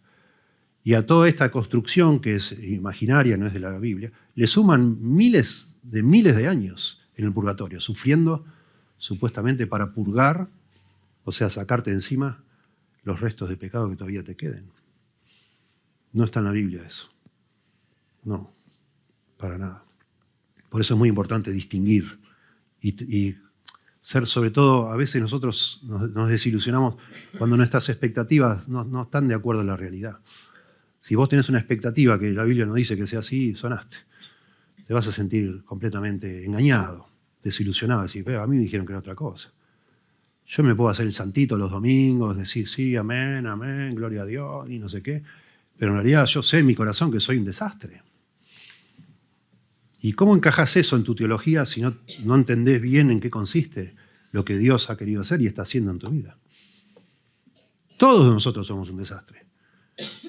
Y a toda esta construcción, que es imaginaria, no es de la Biblia, le suman miles de años en el purgatorio, sufriendo supuestamente para purgar, o sea, sacarte de encima los restos de pecado que todavía te queden. No está en la Biblia eso. No, para nada. Por eso es muy importante distinguir y ser, sobre todo, a veces nosotros nos desilusionamos cuando nuestras expectativas no están de acuerdo a la realidad. Si vos tenés una expectativa que la Biblia no dice que sea así, sonaste. Te vas a sentir completamente engañado, desilusionado. Decir, a mí me dijeron que era otra cosa. Yo me puedo hacer el santito los domingos, decir sí, amén, amén, gloria a Dios y no sé qué, pero en realidad yo sé en mi corazón que soy un desastre. ¿Y cómo encajas eso en tu teología si no entendés bien en qué consiste lo que Dios ha querido hacer y está haciendo en tu vida? Todos nosotros somos un desastre.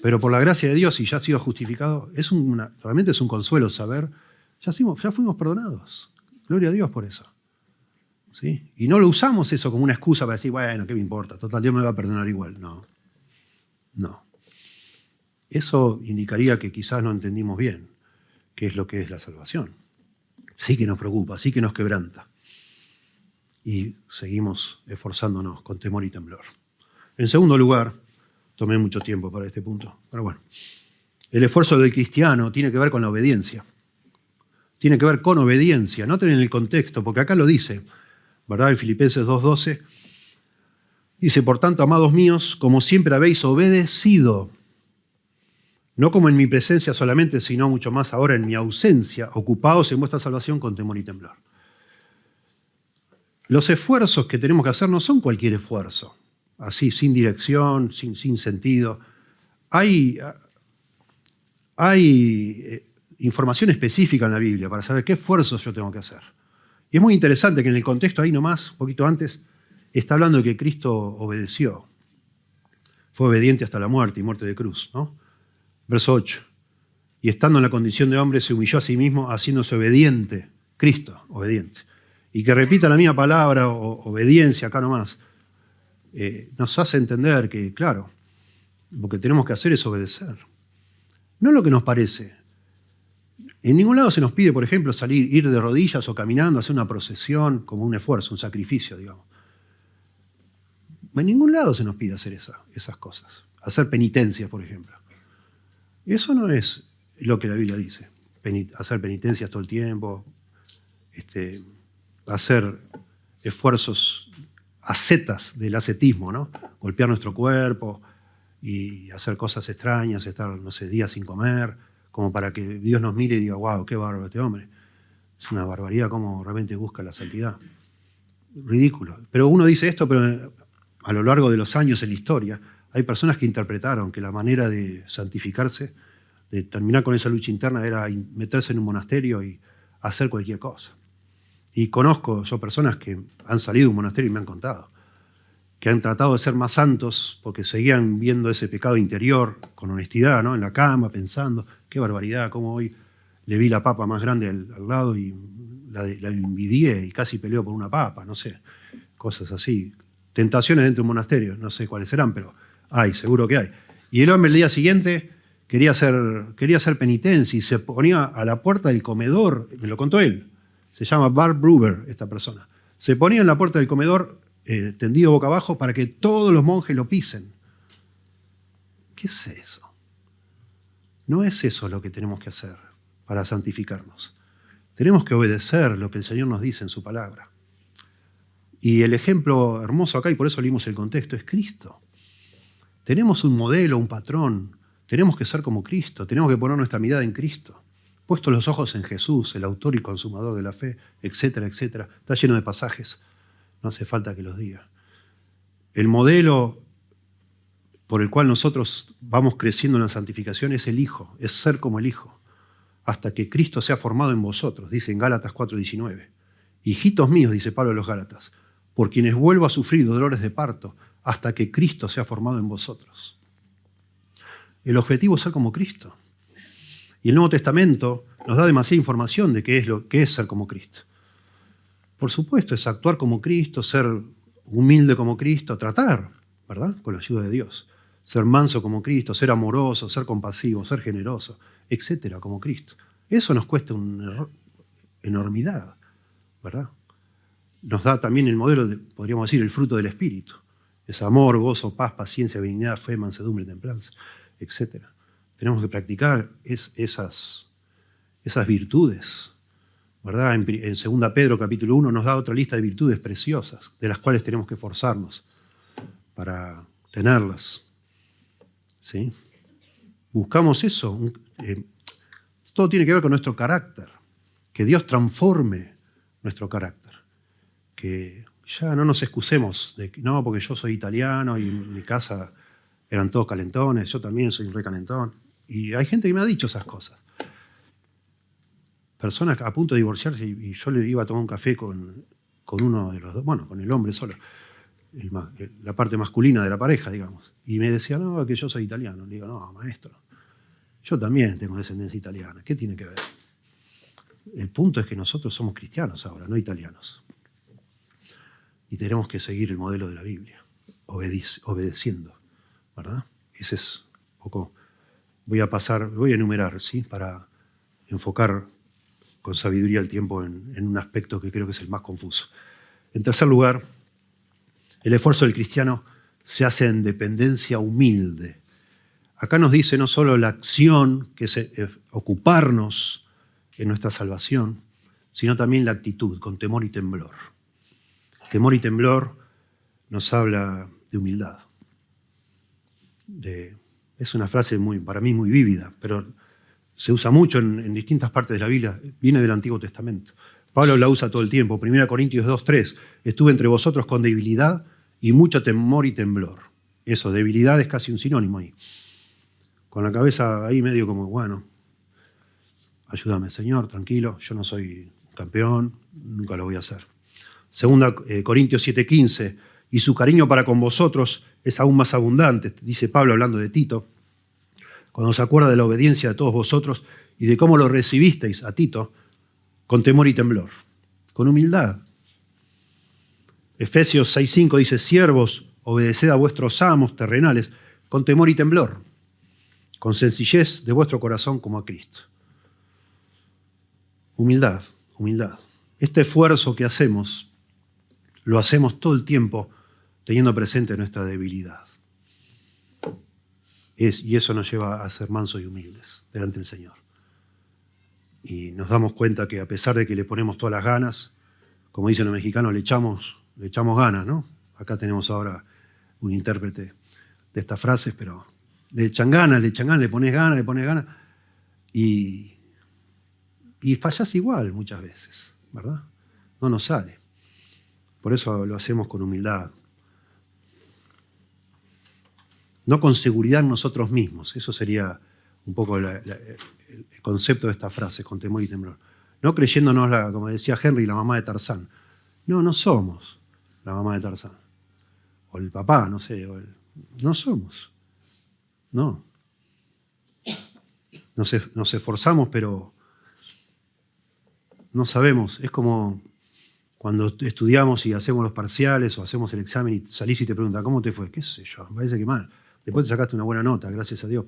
Pero por la gracia de Dios, y ya ha sido justificado, realmente es un consuelo saber, ya fuimos perdonados. Gloria a Dios por eso. ¿Sí? Y no lo usamos eso como una excusa para decir, bueno, ¿qué me importa? Total, Dios me va a perdonar igual. No. Eso indicaría que quizás no entendimos bien qué es lo que es la salvación. Sí que nos preocupa, sí que nos quebranta. Y seguimos esforzándonos con temor y temblor. En segundo lugar, tomé mucho tiempo para este punto, pero bueno, el esfuerzo del cristiano tiene que ver con la obediencia. Tiene que ver con obediencia, noten en el contexto, porque acá lo dice, ¿verdad? En Filipenses 2:12, dice, por tanto, amados míos, como siempre habéis obedecido, no como en mi presencia solamente, sino mucho más ahora en mi ausencia, ocupaos en vuestra salvación con temor y temblor. Los esfuerzos que tenemos que hacer no son cualquier esfuerzo, así, sin dirección, sin sentido. Hay información específica en la Biblia para saber qué esfuerzos yo tengo que hacer. Y es muy interesante que en el contexto ahí nomás, un poquito antes, está hablando de que Cristo obedeció. Fue obediente hasta la muerte y muerte de cruz, ¿no? Verso 8. Y estando en la condición de hombre, se humilló a sí mismo, haciéndose obediente. Cristo, obediente. Y que repita la misma palabra, obediencia, acá nomás, nos hace entender que, claro, lo que tenemos que hacer es obedecer. No lo que nos parece. En ningún lado se nos pide, por ejemplo, ir de rodillas o caminando, hacer una procesión como un esfuerzo, un sacrificio, digamos. En ningún lado se nos pide hacer esas cosas. Hacer penitencias, por ejemplo. Eso no es lo que la Biblia dice. Hacer penitencias todo el tiempo, hacer esfuerzos ascetas del ascetismo, ¿no? Golpear nuestro cuerpo y hacer cosas extrañas, estar, no sé, días sin comer, como para que Dios nos mire y diga, wow, qué bárbaro este hombre. Es una barbaridad cómo realmente busca la santidad. Ridículo. Pero uno dice esto, pero a lo largo de los años en la historia, hay personas que interpretaron que la manera de santificarse, de terminar con esa lucha interna, era meterse en un monasterio y hacer cualquier cosa. Y conozco yo personas que han salido de un monasterio y me han contado, que han tratado de ser más santos porque seguían viendo ese pecado interior con honestidad, ¿no? En la cama, pensando, qué barbaridad, cómo hoy le vi la papa más grande al lado y la envidié y casi peleó por una papa, no sé, cosas así. Tentaciones dentro de un monasterio, no sé cuáles serán, pero hay, seguro que hay. Y el hombre el día siguiente quería hacer penitencia y se ponía a la puerta del comedor, me lo contó él, se llama Bart Bruber, esta persona. Se ponía en la puerta del comedor tendido boca abajo para que todos los monjes lo pisen. ¿Qué es eso? No es eso lo que tenemos que hacer para santificarnos. Tenemos que obedecer lo que el Señor nos dice en su palabra. Y el ejemplo hermoso acá, y por eso leímos el contexto, es Cristo. Tenemos un modelo, un patrón. Tenemos que ser como Cristo. Tenemos que poner nuestra mirada en Cristo. Puestos los ojos en Jesús, el autor y consumador de la fe, etcétera, etcétera. Está lleno de pasajes. No hace falta que los diga. El modelo por el cual nosotros vamos creciendo en la santificación es el Hijo, es ser como el Hijo, hasta que Cristo sea formado en vosotros, dice en Gálatas 4:19. Hijitos míos, dice Pablo a los Gálatas, por quienes vuelvo a sufrir dolores de parto, hasta que Cristo sea formado en vosotros. El objetivo es ser como Cristo. Y el Nuevo Testamento nos da demasiada información de qué es lo que es ser como Cristo. Por supuesto, es actuar como Cristo, ser humilde como Cristo, tratar, ¿verdad?, con la ayuda de Dios. Ser manso como Cristo, ser amoroso, ser compasivo, ser generoso, etcétera, como Cristo. Eso nos cuesta una enormidad, ¿verdad? Nos da también el modelo, podríamos decir, el fruto del Espíritu. Es amor, gozo, paz, paciencia, benignidad, fe, mansedumbre, templanza, etcétera. Tenemos que practicar esas virtudes, ¿verdad? En 2 Pedro capítulo 1 nos da otra lista de virtudes preciosas, de las cuales tenemos que esforzarnos para tenerlas. ¿Sí? Buscamos eso. Todo tiene que ver con nuestro carácter. Que Dios transforme nuestro carácter. Que Ya no nos excusemos de que no, porque yo soy italiano y en mi casa eran todos calentones, yo también soy un recalentón. Y hay gente que me ha dicho esas cosas. Personas a punto de divorciarse y yo le iba a tomar un café con uno de los dos, bueno, con el hombre solo, la parte masculina de la pareja, digamos. Y me decía, no, que yo soy italiano. Le digo, no, maestro, yo también tengo descendencia italiana. ¿Qué tiene que ver? El punto es que nosotros somos cristianos ahora, no italianos. Y tenemos que seguir el modelo de la Biblia, obedeciendo, ¿verdad? Ese es un poco. Voy a enumerar, ¿sí? Para enfocar con sabiduría el tiempo en un aspecto que creo que es el más confuso. En tercer lugar, el esfuerzo del cristiano se hace en dependencia humilde. Acá nos dice no solo la acción, que es ocuparnos en nuestra salvación, sino también la actitud, con temor y temblor. Temor y temblor nos habla de humildad. Es una frase para mí muy vívida, pero se usa mucho en distintas partes de la Biblia, viene del Antiguo Testamento. Pablo la usa todo el tiempo, 1 Corintios 2:3, estuve entre vosotros con debilidad y mucho temor y temblor. Eso, debilidad es casi un sinónimo ahí. Con la cabeza ahí medio como, bueno, ayúdame Señor, tranquilo, yo no soy campeón, nunca lo voy a hacer. 2 Corintios 7:15, y su cariño para con vosotros es aún más abundante, dice Pablo hablando de Tito, cuando se acuerda de la obediencia de todos vosotros y de cómo lo recibisteis a Tito, con temor y temblor, con humildad. Efesios 6:5 dice, siervos, obedeced a vuestros amos terrenales, con temor y temblor, con sencillez de vuestro corazón como a Cristo. Humildad, humildad. Este esfuerzo que hacemos, lo hacemos todo el tiempo teniendo presente nuestra debilidad. Y eso nos lleva a ser mansos y humildes delante del Señor. Y nos damos cuenta que a pesar de que le ponemos todas las ganas, como dicen los mexicanos, le echamos ganas, ¿no? Acá tenemos ahora un intérprete de estas frases, pero le echan ganas, le pones ganas, y fallás igual muchas veces, ¿verdad? No nos sale. Por eso lo hacemos con humildad. No con seguridad en nosotros mismos. Eso sería un poco el concepto de esta frase, con temor y temblor. No creyéndonos, como decía Henry, la mamá de Tarzán. No somos la mamá de Tarzán. O el papá, no sé. No somos. No. Nos esforzamos, pero no sabemos. Es como cuando estudiamos y hacemos los parciales o hacemos el examen y salís y te preguntan, ¿cómo te fue? ¿Qué sé yo? Me parece que mal. Después te sacaste una buena nota, gracias a Dios,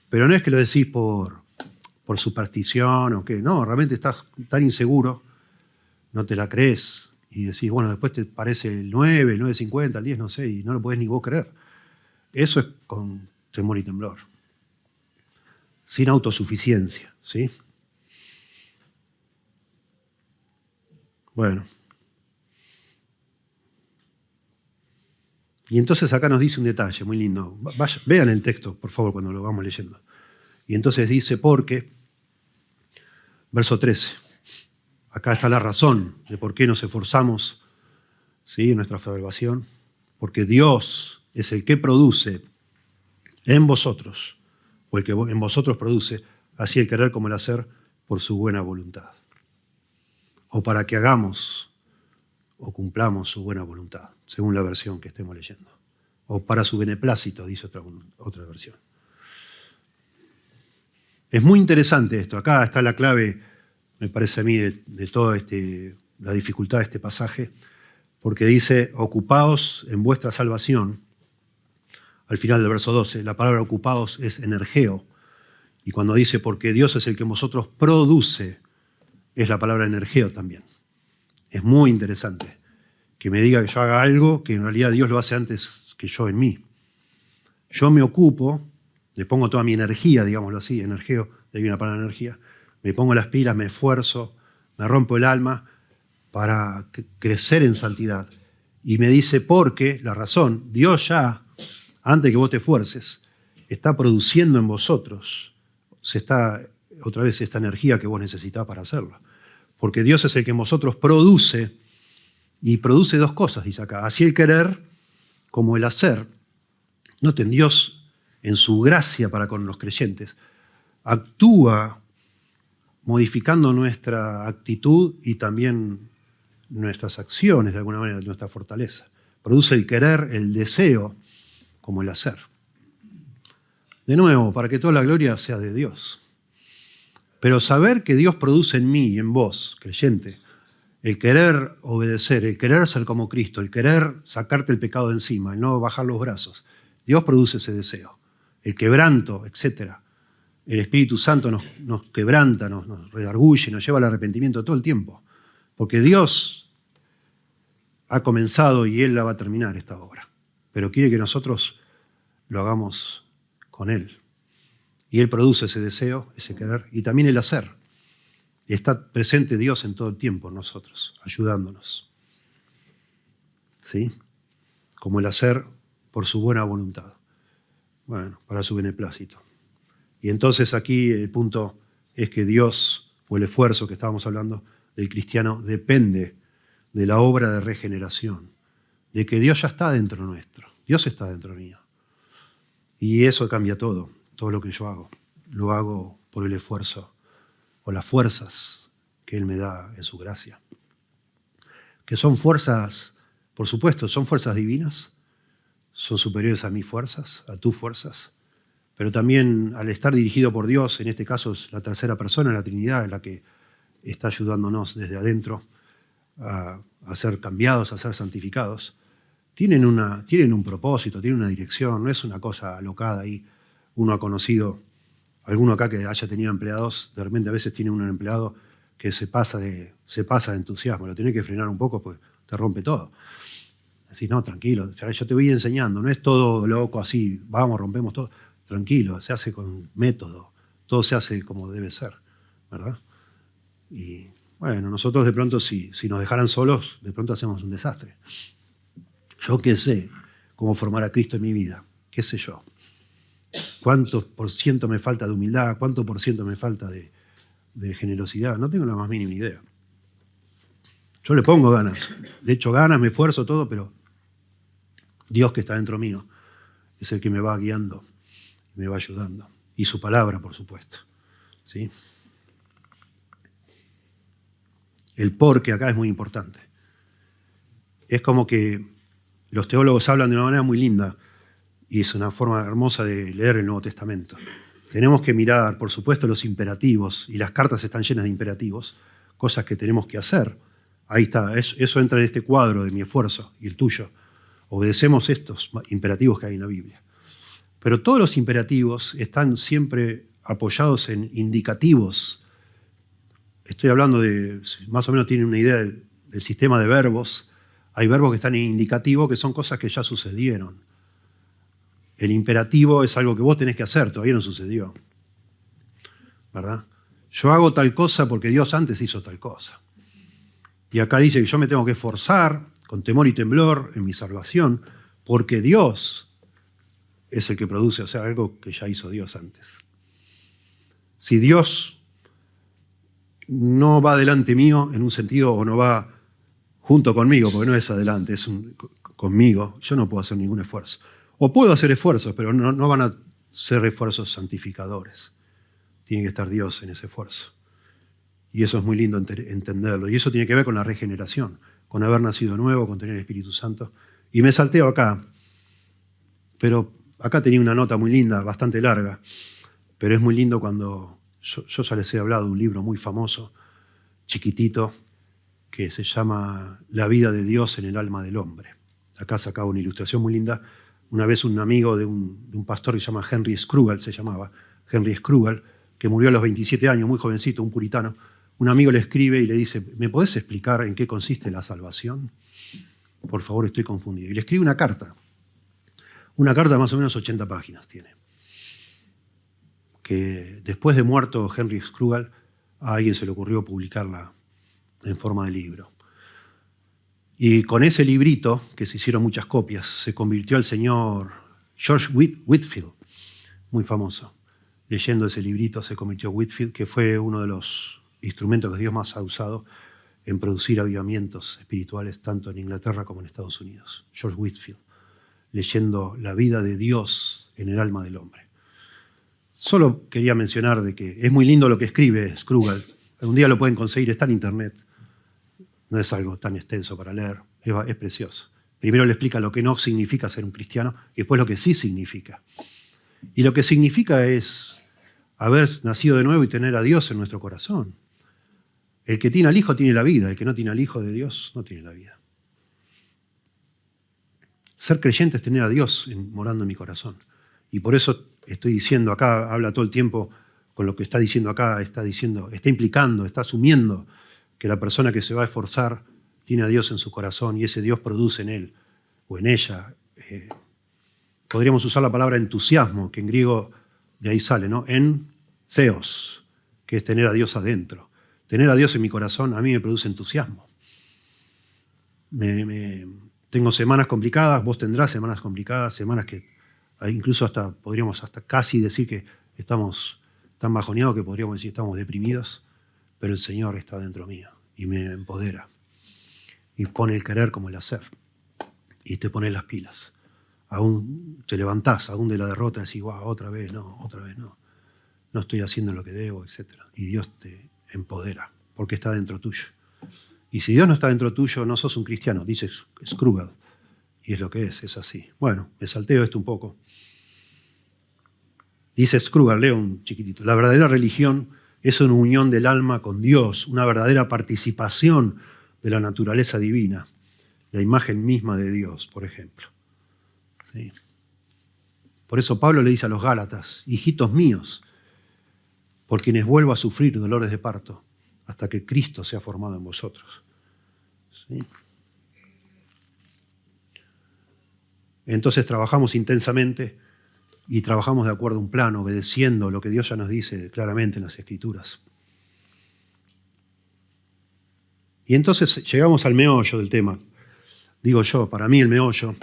pero no es que lo decís por superstición o qué. No, realmente estás tan inseguro, no te la crees y decís, bueno, después te parece el 9, el 9.50, el 10, no sé, y no lo podés ni vos creer. Eso es con temor y temblor. Sin autosuficiencia, ¿sí? Bueno. Y entonces acá nos dice un detalle muy lindo. Vean el texto, por favor, cuando lo vamos leyendo. Y entonces dice, porque, verso 13, acá está la razón de por qué nos esforzamos, ¿sí? En nuestra salvación, porque Dios es el que produce en vosotros, o el que en vosotros produce, así el querer como el hacer, por su buena voluntad. O para que hagamos o cumplamos su buena voluntad, según la versión que estemos leyendo. O para su beneplácito, dice otra versión. Es muy interesante esto. Acá está la clave, me parece a mí, de toda la dificultad de este pasaje, porque dice, ocupaos en vuestra salvación. Al final del verso 12, la palabra ocupaos es energeo. Y cuando dice, porque Dios es el que en vosotros produce, es la palabra energeo también. Es muy interesante que me diga que yo haga algo que en realidad Dios lo hace antes que yo en mí. Yo me ocupo, le pongo toda mi energía, digámoslo así, energeo, de ahí viene la palabra energía, me pongo las pilas, me esfuerzo, me rompo el alma para crecer en santidad. Y me dice, porque, la razón, Dios ya, antes que vos te esfuerces, está produciendo en vosotros, otra vez, esta energía que vos necesitás para hacerlo. Porque Dios es el que en vosotros produce Y produce dos cosas, dice acá. Así el querer como el hacer. Noten, Dios, en su gracia para con los creyentes, actúa modificando nuestra actitud y también nuestras acciones, de alguna manera, nuestra fortaleza. Produce el querer, el deseo, como el hacer. De nuevo, para que toda la gloria sea de Dios. Pero saber que Dios produce en mí y en vos, creyente, el querer obedecer, el querer ser como Cristo, el querer sacarte el pecado de encima, el no bajar los brazos, Dios produce ese deseo. El quebranto, etc. El Espíritu Santo nos quebranta, nos redarguye, nos lleva al arrepentimiento todo el tiempo. Porque Dios ha comenzado y Él la va a terminar esta obra. Pero quiere que nosotros lo hagamos con Él. Y Él produce ese deseo, ese querer, y también el hacer. Y está presente Dios en todo el tiempo en nosotros, ayudándonos. ¿Sí? Como el hacer por su buena voluntad. Bueno, para su beneplácito. Y entonces aquí el punto es que Dios, o el esfuerzo que estábamos hablando del cristiano, depende de la obra de regeneración, de que Dios ya está dentro nuestro, Dios está dentro mío. Y eso cambia todo lo que yo hago. Lo hago por el esfuerzo o las fuerzas que Él me da en su gracia. Que son fuerzas, por supuesto, son fuerzas divinas, son superiores a mis fuerzas, a tus fuerzas, pero también al estar dirigido por Dios, en este caso es la tercera persona, la Trinidad, la que está ayudándonos desde adentro a ser cambiados, a ser santificados, tienen un propósito, tienen una dirección, no es una cosa alocada ahí. Uno ha conocido, alguno acá que haya tenido empleados, de repente a veces tiene un empleado que se pasa de entusiasmo, lo tiene que frenar un poco porque te rompe todo. Decís, no, tranquilo, yo te voy enseñando, no es todo loco así, vamos, rompemos todo. Tranquilo, se hace con método, todo se hace como debe ser, ¿verdad? Y bueno, nosotros de pronto si nos dejaran solos, de pronto hacemos un desastre. Yo qué sé cómo formar a Cristo en mi vida, qué sé yo. ¿Cuánto por ciento me falta de humildad? ¿Cuánto por ciento me falta de generosidad? No tengo la más mínima idea. Yo le pongo ganas, de hecho ganas, me esfuerzo todo, pero Dios que está dentro mío es el que me va guiando, me va ayudando. Y su palabra, por supuesto. ¿Sí? El por que acá es muy importante. Es como que los teólogos hablan de una manera muy linda y es una forma hermosa de leer el Nuevo Testamento. Tenemos que mirar, por supuesto, los imperativos, y las cartas están llenas de imperativos, cosas que tenemos que hacer. Ahí está, eso entra en este cuadro de mi esfuerzo y el tuyo. Obedecemos estos imperativos que hay en la Biblia. Pero todos los imperativos están siempre apoyados en indicativos. Estoy hablando de, más o menos tienen una idea del sistema de verbos. Hay verbos que están en indicativo, que son cosas que ya sucedieron. El imperativo es algo que vos tenés que hacer, todavía no sucedió. ¿Verdad? Yo hago tal cosa porque Dios antes hizo tal cosa. Y acá dice que yo me tengo que esforzar con temor y temblor en mi salvación, porque Dios es el que produce, o sea, algo que ya hizo Dios antes. Si Dios no va delante mío en un sentido o no va junto conmigo, porque no es adelante, es conmigo, yo no puedo hacer ningún esfuerzo. O puedo hacer esfuerzos, pero no van a ser esfuerzos santificadores. Tiene que estar Dios en ese esfuerzo. Y eso es muy lindo entenderlo. Y eso tiene que ver con la regeneración, con haber nacido nuevo, con tener el Espíritu Santo. Y me salteo acá, pero acá tenía una nota muy linda, bastante larga, pero es muy lindo cuando yo ya les he hablado de un libro muy famoso, chiquitito, que se llama La vida de Dios en el alma del hombre. Acá sacaba una ilustración muy linda. Una vez un amigo de un pastor que se llama Henry Scrugall, que murió a los 27 años, muy jovencito, un puritano. Un amigo le escribe y le dice, ¿me podés explicar en qué consiste la salvación? Por favor, estoy confundido. Y le escribe una carta de más o menos 80 páginas tiene. Que después de muerto Henry Scrugall, a alguien se le ocurrió publicarla en forma de libro. Y con ese librito, que se hicieron muchas copias, se convirtió el señor George Whitefield, muy famoso. Leyendo ese librito se convirtió Whitefield, que fue uno de los instrumentos que Dios más ha usado. en producir avivamientos espirituales tanto en Inglaterra como en Estados Unidos. George Whitefield, leyendo la vida de Dios en el alma del hombre. Solo quería mencionar de que es muy lindo lo que escribe Scrugall. Un día lo pueden conseguir, está en internet. No es algo tan extenso para leer, es precioso. Primero le explica lo que no significa ser un cristiano y después lo que sí significa. Y lo que significa es haber nacido de nuevo y tener a Dios en nuestro corazón. El que tiene al Hijo tiene la vida, el que no tiene al Hijo de Dios no tiene la vida. Ser creyente es tener a Dios morando en mi corazón. Y por eso estoy diciendo acá, habla todo el tiempo con lo que está diciendo acá, está implicando, está asumiendo que la persona que se va a esforzar tiene a Dios en su corazón y ese Dios produce en él o en ella. Podríamos usar la palabra entusiasmo, que en griego de ahí sale, ¿no? En theos, que es tener a Dios adentro. Tener a Dios en mi corazón a mí me produce entusiasmo. Tengo semanas complicadas, vos tendrás semanas complicadas, semanas que incluso podríamos hasta casi decir que estamos tan bajoneados que podríamos decir que estamos deprimidos, pero el Señor está dentro mío y me empodera y pone el querer como el hacer y te pone las pilas. Aún te levantás, aún de la derrota, decís, wow, otra vez no, no estoy haciendo lo que debo, etc. Y Dios te empodera porque está dentro tuyo. Y si Dios no está dentro tuyo, no sos un cristiano, dice Scrugall. Y es lo que es así. Bueno, me salteo esto un poco. Dice Scrugall, leo un chiquitito. La verdadera religión es una unión del alma con Dios, una verdadera participación de la naturaleza divina, la imagen misma de Dios, por ejemplo. ¿Sí? Por eso Pablo le dice a los Gálatas, hijitos míos, por quienes vuelvo a sufrir dolores de parto, hasta que Cristo sea formado en vosotros. ¿Sí? Entonces trabajamos intensamente y trabajamos de acuerdo a un plan, obedeciendo lo que Dios ya nos dice claramente en las Escrituras. Y entonces llegamos al meollo del tema. Digo yo, para mí el meollo,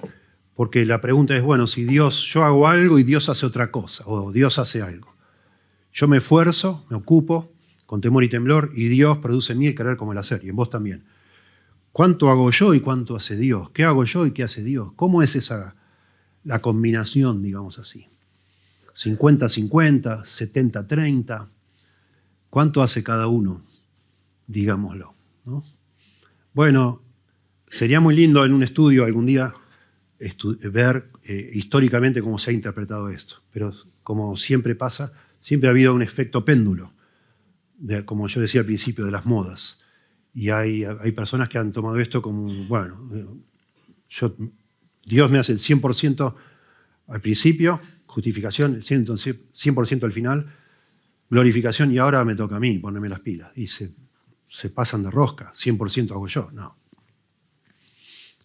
porque la pregunta es, bueno, si yo hago algo y Dios hace otra cosa, o Dios hace algo. Yo me esfuerzo, me ocupo, con temor y temblor, y Dios produce en mí el querer como el hacer, y en vos también. ¿Cuánto hago yo y cuánto hace Dios? ¿Qué hago yo y qué hace Dios? ¿Cómo es la combinación, digamos así? 50-50, 70-30. ¿Cuánto hace cada uno? Digámoslo, ¿no? Bueno, sería muy lindo en un estudio algún día ver históricamente cómo se ha interpretado esto. Pero como siempre pasa, siempre ha habido un efecto péndulo, como yo decía al principio, de las modas. Y hay personas que han tomado esto como, bueno, Dios me hace el 100% al principio, justificación, el 100% al final, glorificación, y ahora me toca a mí ponerme las pilas. Y se pasan de rosca, 100% hago yo. No.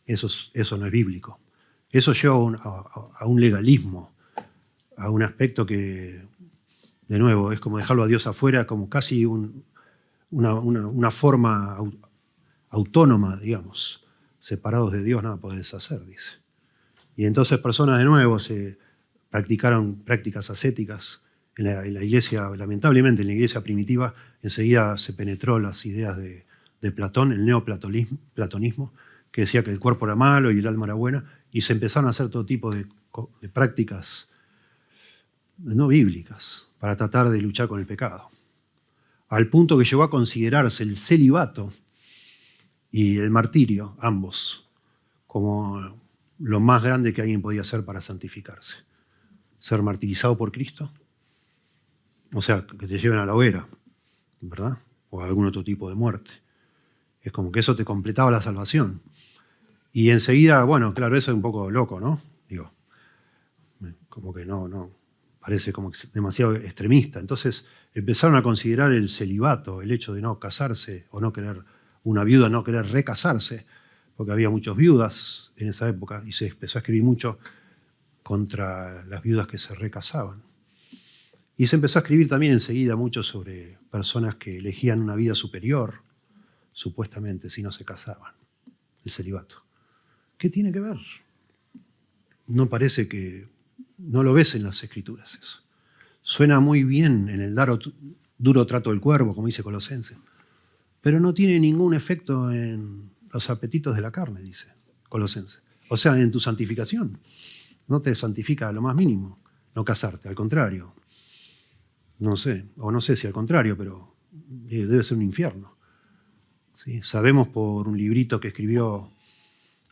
Eso no es bíblico. Eso lleva a un legalismo, a un aspecto que, de nuevo, es como dejarlo a Dios afuera, como casi una forma autónoma, digamos. Separados de Dios nada podés hacer, dice. Y entonces personas de nuevo se practicaron prácticas ascéticas en la iglesia, lamentablemente en la iglesia primitiva, enseguida se penetró las ideas de Platón, el neoplatonismo, que decía que el cuerpo era malo y el alma era buena, y se empezaron a hacer todo tipo de prácticas no bíblicas para tratar de luchar con el pecado. Al punto que llegó a considerarse el celibato y el martirio, ambos, como lo más grande que alguien podía hacer para santificarse. Ser martirizado por Cristo, o sea, que te lleven a la hoguera, ¿verdad? O a algún otro tipo de muerte. Es como que eso te completaba la salvación. Y enseguida, bueno, claro, eso es un poco loco, ¿no? Digo, como que no, parece como demasiado extremista. Entonces empezaron a considerar el celibato, el hecho de no casarse o no querer, una viuda no querer recasarse, porque había muchas viudas en esa época y se empezó a escribir mucho contra las viudas que se recasaban. Y se empezó a escribir también enseguida mucho sobre personas que elegían una vida superior, supuestamente, si no se casaban, el celibato. ¿Qué tiene que ver? No parece que... No lo ves en las Escrituras eso. Suena muy bien en el duro trato del cuervo, como dice Colosenses, pero no tiene ningún efecto en los apetitos de la carne, dice Colosenses. O sea, en tu santificación. No te santifica a lo más mínimo no casarte, al contrario. No sé, o no sé si al contrario, pero debe ser un infierno. ¿Sí? Sabemos por un librito que escribió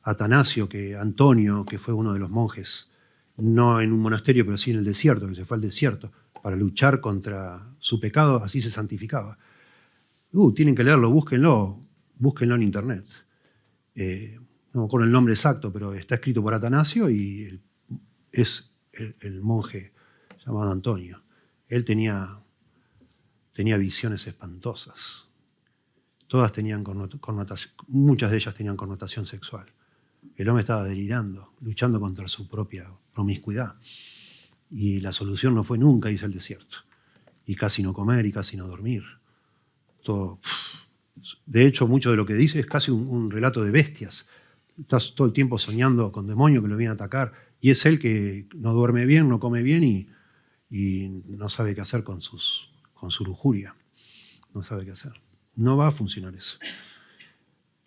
Atanasio, que Antonio, que fue uno de los monjes, no en un monasterio, pero sí en el desierto, que se fue al desierto, para luchar contra su pecado, así se santificaba. Tienen que leerlo, búsquenlo en internet. No me acuerdo el nombre exacto, pero está escrito por Atanasio y es el monje llamado Antonio. Él tenía visiones espantosas. Todas tenían connotación, muchas de ellas tenían connotación sexual. El hombre estaba delirando, luchando contra su propia promiscuidad. Y la solución no fue nunca irse al desierto. Y casi no comer y casi no dormir. Todo. De hecho, mucho de lo que dice es casi un relato de bestias. Estás todo el tiempo soñando con demonios que lo vienen a atacar. Y es él que no duerme bien, no come bien y no sabe qué hacer con su lujuria. No sabe qué hacer. No va a funcionar eso.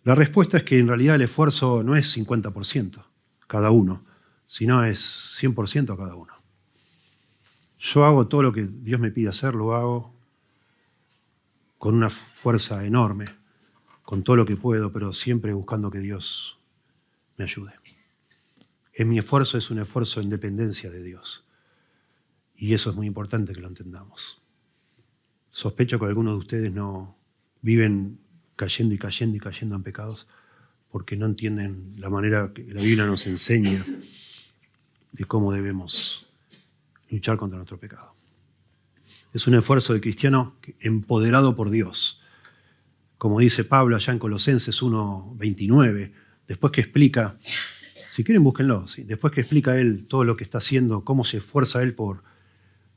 La respuesta es que en realidad el esfuerzo no es 50% cada uno, sino es 100% cada uno. Yo hago todo lo que Dios me pide hacer, lo hago con una fuerza enorme, con todo lo que puedo, pero siempre buscando que Dios me ayude. Mi esfuerzo es un esfuerzo en dependencia de Dios. Y eso es muy importante que lo entendamos. Sospecho que algunos de ustedes no viven cayendo y cayendo y cayendo en pecados porque no entienden la manera que la Biblia nos enseña de cómo debemos luchar contra nuestro pecado. Es un esfuerzo del cristiano empoderado por Dios. Como dice Pablo allá en Colosenses 1:29, después que explica, si quieren búsquenlo, ¿sí? Después que explica él todo lo que está haciendo, cómo se esfuerza él por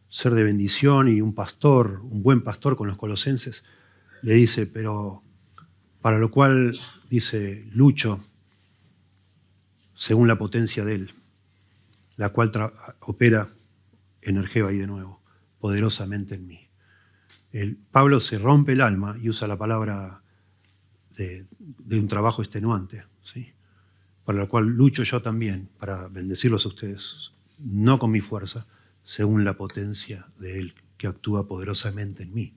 ser de bendición y un pastor, un buen pastor con los colosenses, le dice, pero para lo cual, dice, lucho según la potencia de él, la cual opera energía ahí de nuevo, poderosamente en mí. Pablo se rompe el alma y usa la palabra de un trabajo extenuante, ¿sí? Para lo cual lucho yo también, para bendecirlos a ustedes, no con mi fuerza, según la potencia de Él que actúa poderosamente en mí.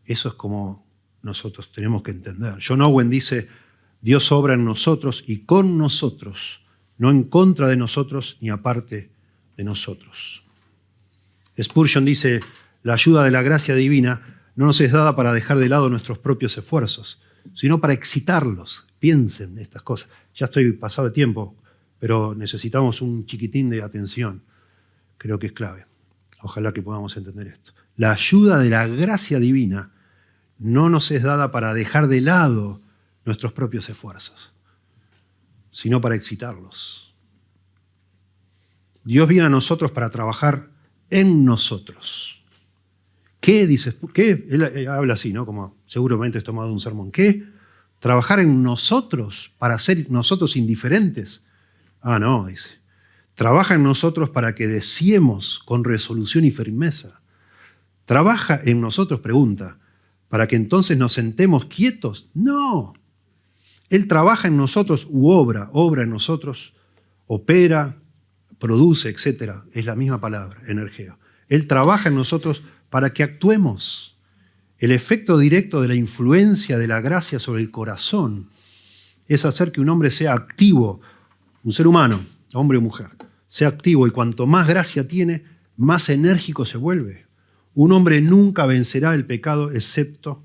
Eso es como nosotros tenemos que entender. John Owen dice, Dios obra en nosotros y con nosotros, no en contra de nosotros ni aparte de nosotros. Spurgeon dice, la ayuda de la gracia divina no nos es dada para dejar de lado nuestros propios esfuerzos, sino para excitarlos. Piensen estas cosas. Ya estoy pasado de tiempo, pero necesitamos un chiquitín de atención. Creo que es clave. Ojalá que podamos entender esto. La ayuda de la gracia divina no nos es dada para dejar de lado nuestros propios esfuerzos, sino para excitarlos. Dios viene a nosotros para trabajar en nosotros. ¿Qué dices? ¿Qué? Él habla así, ¿no? Como seguramente es tomado de un sermón. ¿Qué? ¿Trabajar en nosotros para ser nosotros indiferentes? No, dice. Trabaja en nosotros para que deseemos con resolución y firmeza. ¿Trabaja en nosotros? Pregunta. ¿Para que entonces nos sentemos quietos? No. Él trabaja en nosotros obra en nosotros, opera, produce, etc. Es la misma palabra, energía. Él trabaja en nosotros para que actuemos. El efecto directo de la influencia de la gracia sobre el corazón es hacer que un hombre sea activo, un ser humano, hombre o mujer, sea activo y cuanto más gracia tiene, más enérgico se vuelve. Un hombre nunca vencerá el pecado excepto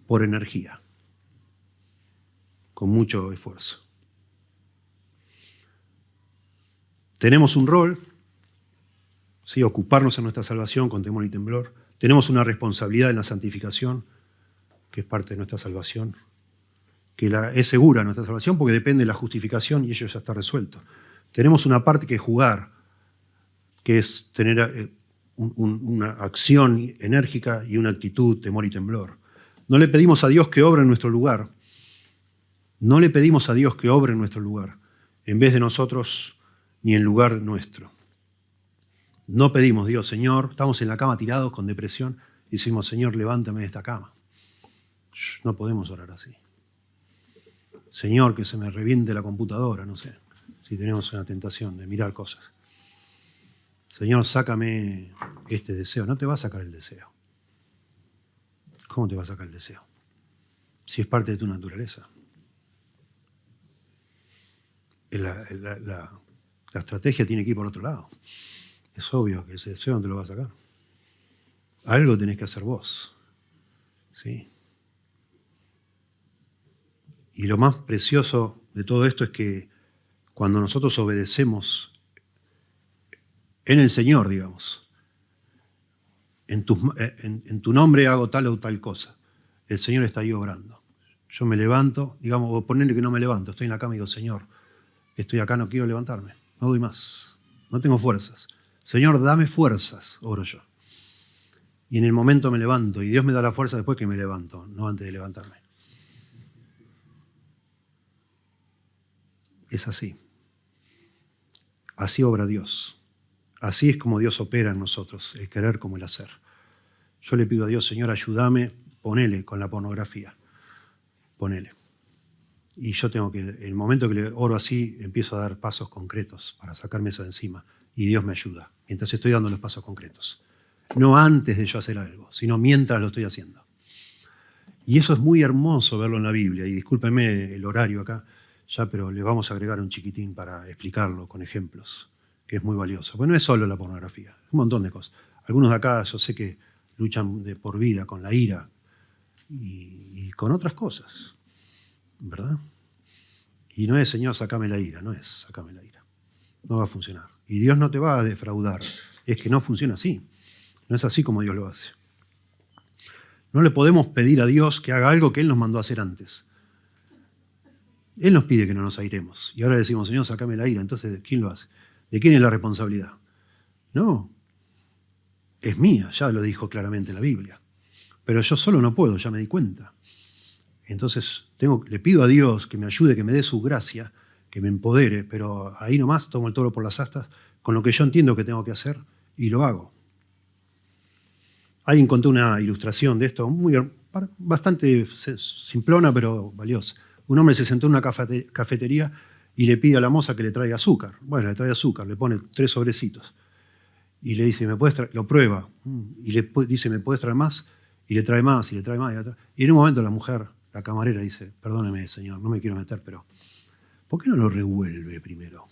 por energía, con mucho esfuerzo. Tenemos un rol, ¿sí? Ocuparnos en nuestra salvación con temor y temblor. Tenemos una responsabilidad en la santificación, que es parte de nuestra salvación, que es segura nuestra salvación porque depende de la justificación y ello ya está resuelto. Tenemos una parte que jugar, que es tener una acción enérgica y una actitud, temor y temblor. No le pedimos a Dios que obre en nuestro lugar. No le pedimos a Dios que obre en nuestro lugar, en vez de nosotros ni en lugar nuestro. No pedimos, Dios, Señor, estamos en la cama tirados con depresión y decimos, Señor, levántame de esta cama. No podemos orar así. Señor, que se me reviente la computadora, no sé, si tenemos una tentación de mirar cosas. Señor, sácame este deseo. No te va a sacar el deseo. ¿Cómo te va a sacar el deseo? Si es parte de tu naturaleza. La estrategia tiene que ir por otro lado. Es obvio que ese deseo no te lo va a sacar. Algo tenés que hacer vos. ¿Sí? Y lo más precioso de todo esto es que cuando nosotros obedecemos en el Señor, digamos, en tu nombre hago tal o tal cosa, el Señor está ahí obrando. Yo me levanto, digamos, o ponerle que no me levanto, estoy en la cama y digo, Señor, estoy acá, no quiero levantarme, no doy más, no tengo fuerzas. Señor, dame fuerzas, oro yo. Y en el momento me levanto, y Dios me da la fuerza después que me levanto, no antes de levantarme. Es así. Así obra Dios. Así es como Dios opera en nosotros, el querer como el hacer. Yo le pido a Dios, Señor, ayúdame, ponele con la pornografía, ponele. Y yo tengo que, en el momento que le oro así, empiezo a dar pasos concretos para sacarme eso de encima. Y Dios me ayuda, mientras estoy dando los pasos concretos. No antes de yo hacer algo, sino mientras lo estoy haciendo. Y eso es muy hermoso verlo en la Biblia. Y discúlpenme el horario acá, ya, pero le vamos a agregar un chiquitín para explicarlo con ejemplos, que es muy valioso. Pues no es solo la pornografía, es un montón de cosas. Algunos de acá yo sé que luchan de por vida con la ira y con otras cosas, ¿verdad? Y no es, Señor, sacame la ira, no es, sacame la ira. No va a funcionar. Y Dios no te va a defraudar. Es que no funciona así. No es así como Dios lo hace. No le podemos pedir a Dios que haga algo que Él nos mandó a hacer antes. Él nos pide que no nos airemos. Y ahora le decimos, Señor, sacame la ira. Entonces, ¿quién lo hace? ¿De quién es la responsabilidad? No. Es mía, ya lo dijo claramente la Biblia. Pero yo solo no puedo, ya me di cuenta. Entonces le pido a Dios que me ayude, que me dé su gracia, que me empodere, pero ahí nomás tomo el toro por las astas con lo que yo entiendo que tengo que hacer y lo hago. Alguien contó una ilustración de esto, bastante simplona pero valiosa. Un hombre se sentó en una cafetería y le pide a la moza que le traiga azúcar. Bueno, le trae azúcar, le pone 3 sobrecitos. Y le dice, ¿me puedes traer? Lo prueba. Y le dice, ¿me puedes traer más? Y le trae más, y le trae más. Y en un momento la mujer, la camarera, dice, perdóneme, señor, no me quiero meter, pero ¿por qué no lo revuelve primero?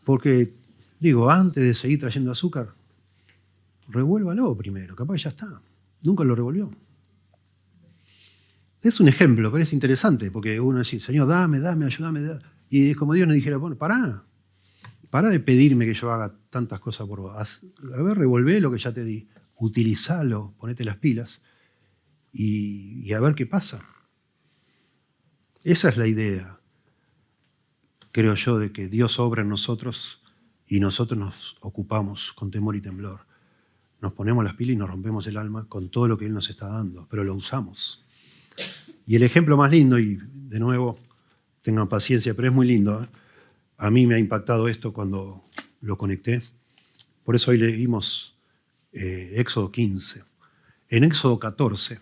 Porque, digo, antes de seguir trayendo azúcar, revuélvalo primero, capaz ya está. Nunca lo revolvió. Es un ejemplo, pero es interesante, porque uno dice, Señor, dame, ayúdame. Y es como Dios nos dijera, bueno, pará de pedirme que yo haga tantas cosas por vos. A ver, revolvé lo que ya te di. Utilizalo, ponete las pilas y a ver qué pasa. Esa es la idea, creo yo, de que Dios obra en nosotros y nosotros nos ocupamos con temor y temblor. Nos ponemos las pilas y nos rompemos el alma con todo lo que Él nos está dando, pero lo usamos. Y el ejemplo más lindo, y de nuevo, tengan paciencia, pero es muy lindo, ¿eh? A mí me ha impactado esto cuando lo conecté. Por eso hoy leímos Éxodo 15. En Éxodo 14,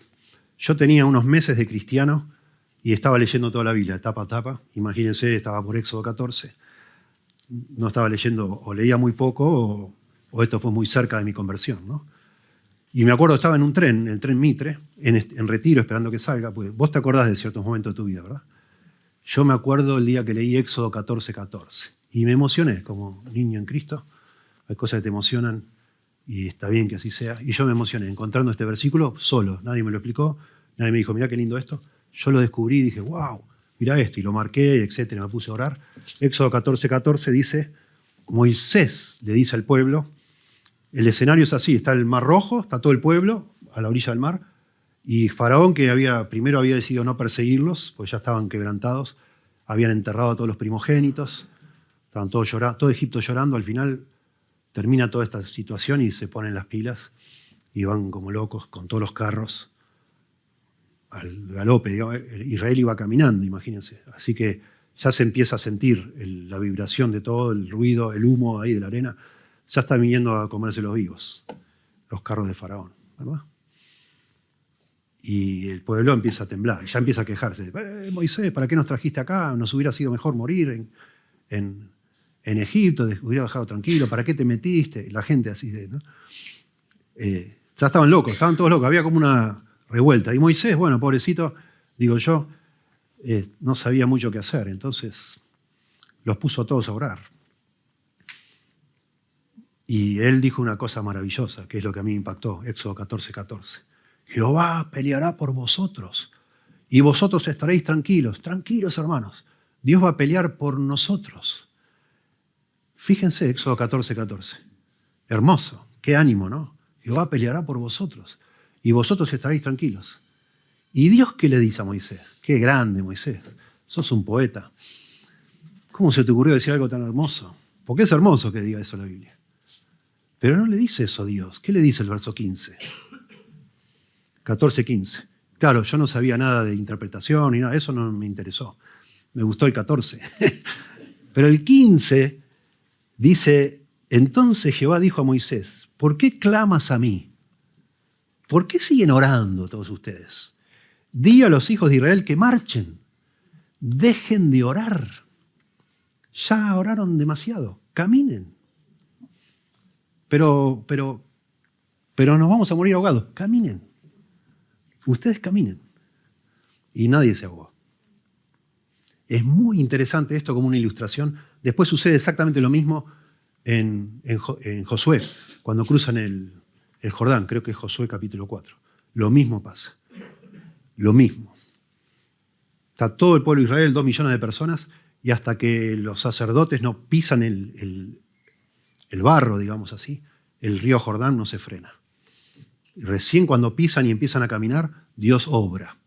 yo tenía unos meses de cristiano y estaba leyendo toda la Biblia, tapa a tapa. Imagínense, estaba por Éxodo 14. No estaba leyendo, o leía muy poco, o esto fue muy cerca de mi conversión, ¿no? Y me acuerdo, estaba en un tren, el tren Mitre, en Retiro, esperando que salga, pues vos te acordás de ciertos momentos de tu vida, ¿verdad? Yo me acuerdo el día que leí Éxodo 14:14 y me emocioné como niño en Cristo. Hay cosas que te emocionan y está bien que así sea. Y yo me emocioné encontrando este versículo solo. Nadie me lo explicó, nadie me dijo, mirá qué lindo esto. Yo lo descubrí y dije, wow, mirá esto. Y lo marqué, etcétera. Me puse a orar. Éxodo 14:14 dice, Moisés le dice al pueblo, el escenario es así, está el Mar Rojo, está todo el pueblo a la orilla del mar, y Faraón, que primero había decidido no perseguirlos, pues ya estaban quebrantados, habían enterrado a todos los primogénitos, estaban todos llorando, todo Egipto llorando, al final termina toda esta situación y se ponen las pilas y van como locos con todos los carros al galope. Digamos, Israel iba caminando, imagínense. Así que ya se empieza a sentir la vibración de todo, el ruido, el humo ahí de la arena. Ya están viniendo a comerse los vivos, los carros de Faraón, ¿verdad? Y el pueblo empieza a temblar, y ya empieza a quejarse. Moisés, ¿para qué nos trajiste acá? Nos hubiera sido mejor morir en Egipto, hubiera dejado tranquilo, ¿para qué te metiste? La gente así, ¿no? Ya estaban locos, estaban todos locos, había como una revuelta. Y Moisés, bueno, pobrecito, digo yo, no sabía mucho qué hacer, entonces los puso a todos a orar. Y él dijo una cosa maravillosa, que es lo que a mí me impactó, Éxodo 14:14. Jehová peleará por vosotros y vosotros estaréis tranquilos, tranquilos hermanos. Dios va a pelear por nosotros. Fíjense, Éxodo 14:14. Hermoso, qué ánimo, ¿no? Jehová peleará por vosotros y vosotros estaréis tranquilos. ¿Y Dios qué le dice a Moisés? Qué grande, Moisés, sos un poeta. ¿Cómo se te ocurrió decir algo tan hermoso? Porque es hermoso que diga eso la Biblia. Pero no le dice eso a Dios. ¿Qué le dice el verso 15? 14:15. Claro, yo no sabía nada de interpretación y nada, eso no me interesó. Me gustó el 14. Pero el 15 dice, entonces Jehová dijo a Moisés, ¿por qué clamas a mí? ¿Por qué siguen orando todos ustedes? Di a los hijos de Israel que marchen, dejen de orar. Ya oraron demasiado, caminen. Pero nos vamos a morir ahogados, caminen. Ustedes caminen. Y nadie se ahogó. Es muy interesante esto como una ilustración. Después sucede exactamente lo mismo en Josué, cuando cruzan el Jordán, creo que es Josué capítulo 4. Lo mismo pasa. Lo mismo. Está todo el pueblo de Israel, 2 millones de personas, y hasta que los sacerdotes no pisan el barro, digamos así, el río Jordán no se frena. Y recién cuando pisan y empiezan a caminar, Dios obra.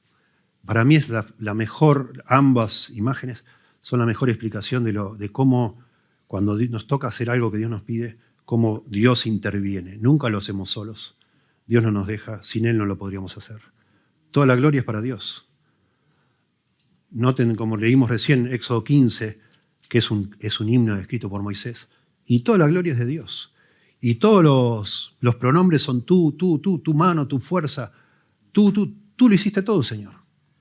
Para mí es la mejor, ambas imágenes son la mejor explicación de cómo cuando nos toca hacer algo que Dios nos pide, cómo Dios interviene. Nunca lo hacemos solos. Dios no nos deja, sin Él no lo podríamos hacer. Toda la gloria es para Dios. Noten, como leímos recién, Éxodo 15, que es un himno escrito por Moisés, y toda la gloria es de Dios. Y todos los pronombres son tú, tu mano, tu fuerza. Tú lo hiciste todo, Señor.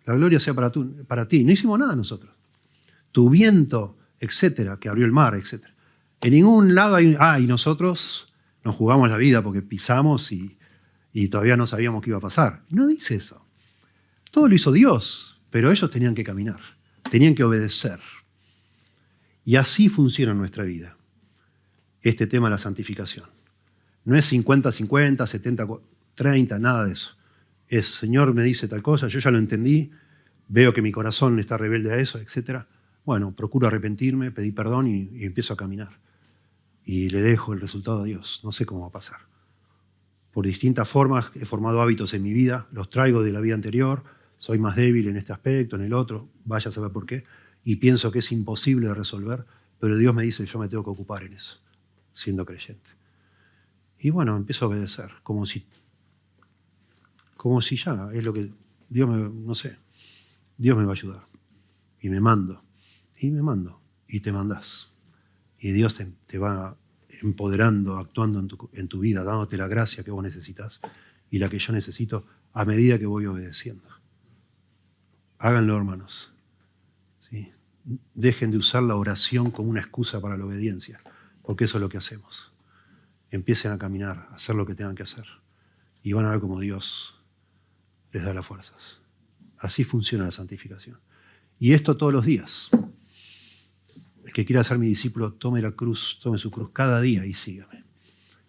La gloria sea para ti. No hicimos nada nosotros. Tu viento, etcétera, que abrió el mar, etcétera. En ningún lado y nosotros nos jugamos la vida porque pisamos y todavía no sabíamos qué iba a pasar. No dice eso. Todo lo hizo Dios, pero ellos tenían que caminar, tenían que obedecer. Y así funciona nuestra vida, este tema de la santificación. No es 50-50, 70-30, nada de eso. Es, Señor me dice tal cosa, yo ya lo entendí, veo que mi corazón está rebelde a eso, etc. Bueno, procuro arrepentirme, pedir perdón y empiezo a caminar. Y le dejo el resultado a Dios. No sé cómo va a pasar. Por distintas formas he formado hábitos en mi vida, los traigo de la vida anterior, soy más débil en este aspecto, en el otro, vaya a saber por qué, y pienso que es imposible de resolver, pero Dios me dice, yo me tengo que ocupar en eso, siendo creyente. Y bueno, empiezo a obedecer, como si ya, es lo que Dios Dios me va a ayudar. Y me mando, y te mandás. Y Dios te va empoderando, actuando en tu vida, dándote la gracia que vos necesitas y la que yo necesito a medida que voy obedeciendo. Háganlo, hermanos. ¿Sí? Dejen de usar la oración como una excusa para la obediencia, porque eso es lo que hacemos. Empiecen a caminar, a hacer lo que tengan que hacer. Y van a ver cómo Dios les da las fuerzas. Así funciona la santificación. Y esto todos los días. El que quiera ser mi discípulo, tome su cruz cada día y sígame.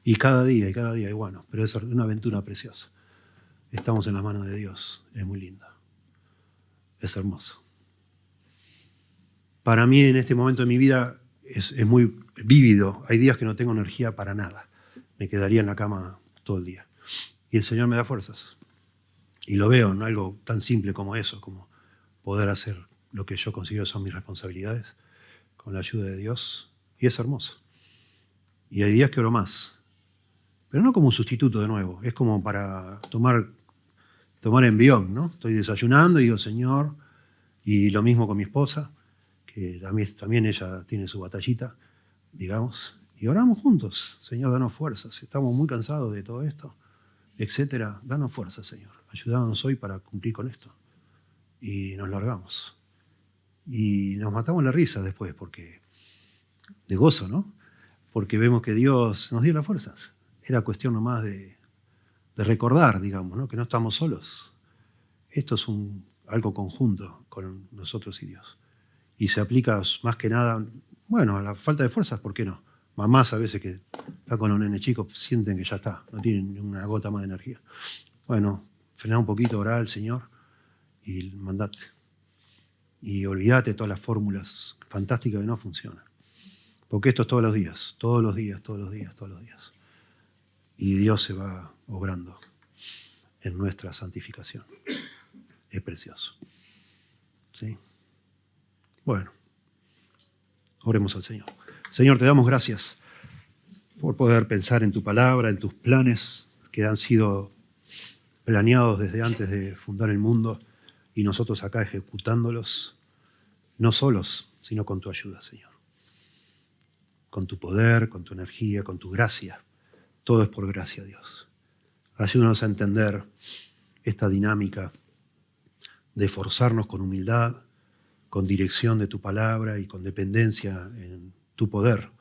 Y cada día, y bueno, pero es una aventura preciosa. Estamos en las manos de Dios, es muy lindo. Es hermoso. Para mí en este momento de mi vida es muy vívido. Hay días que no tengo energía para nada. Me quedaría en la cama todo el día. Y el Señor me da fuerzas. Y lo veo en algo tan simple como eso, como poder hacer lo que yo considero son mis responsabilidades con la ayuda de Dios. Y es hermoso. Y hay días que oro más. Pero no como un sustituto de nuevo. Es como para tomar envión, ¿no? Estoy desayunando y digo, Señor, y lo mismo con mi esposa, que también ella tiene su batallita, digamos, y oramos juntos. Señor, danos fuerzas. Estamos muy cansados de todo esto. etcétera. Danos fuerza, Señor. Ayúdanos hoy para cumplir con esto. Y nos largamos. Y nos matamos la risa después, porque de gozo, ¿no? Porque vemos que Dios nos dio las fuerzas. Era cuestión nomás de recordar, digamos, ¿no? Que no estamos solos. Esto es algo conjunto con nosotros y Dios. Y se aplica más que nada, bueno, a la falta de fuerzas, ¿por qué no? Mamás a veces que están con los nenes chicos sienten que ya está, no tienen ni una gota más de energía. Bueno, frená un poquito, orá al Señor y mandate. Y olvídate de todas las fórmulas fantásticas que no funcionan. Porque esto es todos los días, todos los días, todos los días, todos los días. Y Dios se va obrando en nuestra santificación. Es precioso. ¿Sí? Bueno, oremos al Señor. Señor, te damos gracias por poder pensar en tu palabra, en tus planes que han sido planeados desde antes de fundar el mundo y nosotros acá ejecutándolos, no solos, sino con tu ayuda, Señor. Con tu poder, con tu energía, con tu gracia. Todo es por gracia, Dios. Ayúdanos a entender esta dinámica de esforzarnos con humildad, con dirección de tu palabra y con dependencia en tu poder,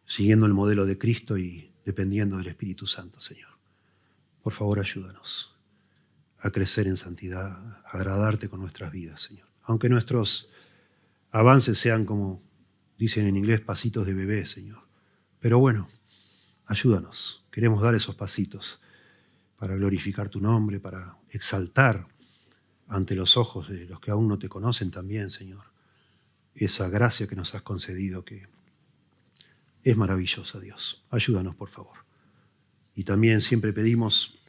siguiendo el modelo de Cristo y dependiendo del Espíritu Santo, Señor. Por favor, ayúdanos a crecer en santidad, a agradarte con nuestras vidas, Señor. Aunque nuestros avances sean, como dicen en inglés, pasitos de bebé, Señor. Pero bueno, ayúdanos. Queremos dar esos pasitos para glorificar tu nombre, para exaltar ante los ojos de los que aún no te conocen también, Señor, esa gracia que nos has concedido, que es maravillosa, Dios. Ayúdanos, por favor. Y también siempre pedimos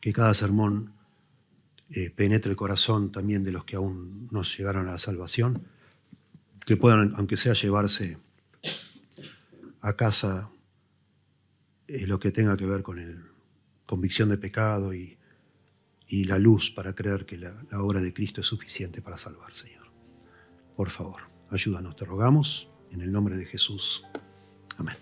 que cada sermón penetre el corazón también de los que aún no llegaron a la salvación, que puedan, aunque sea, llevarse a casa lo que tenga que ver con convicción de pecado y la luz para creer que la obra de Cristo es suficiente para salvar, Señor. Por favor, ayúdanos, te rogamos, en el nombre de Jesús. Amén.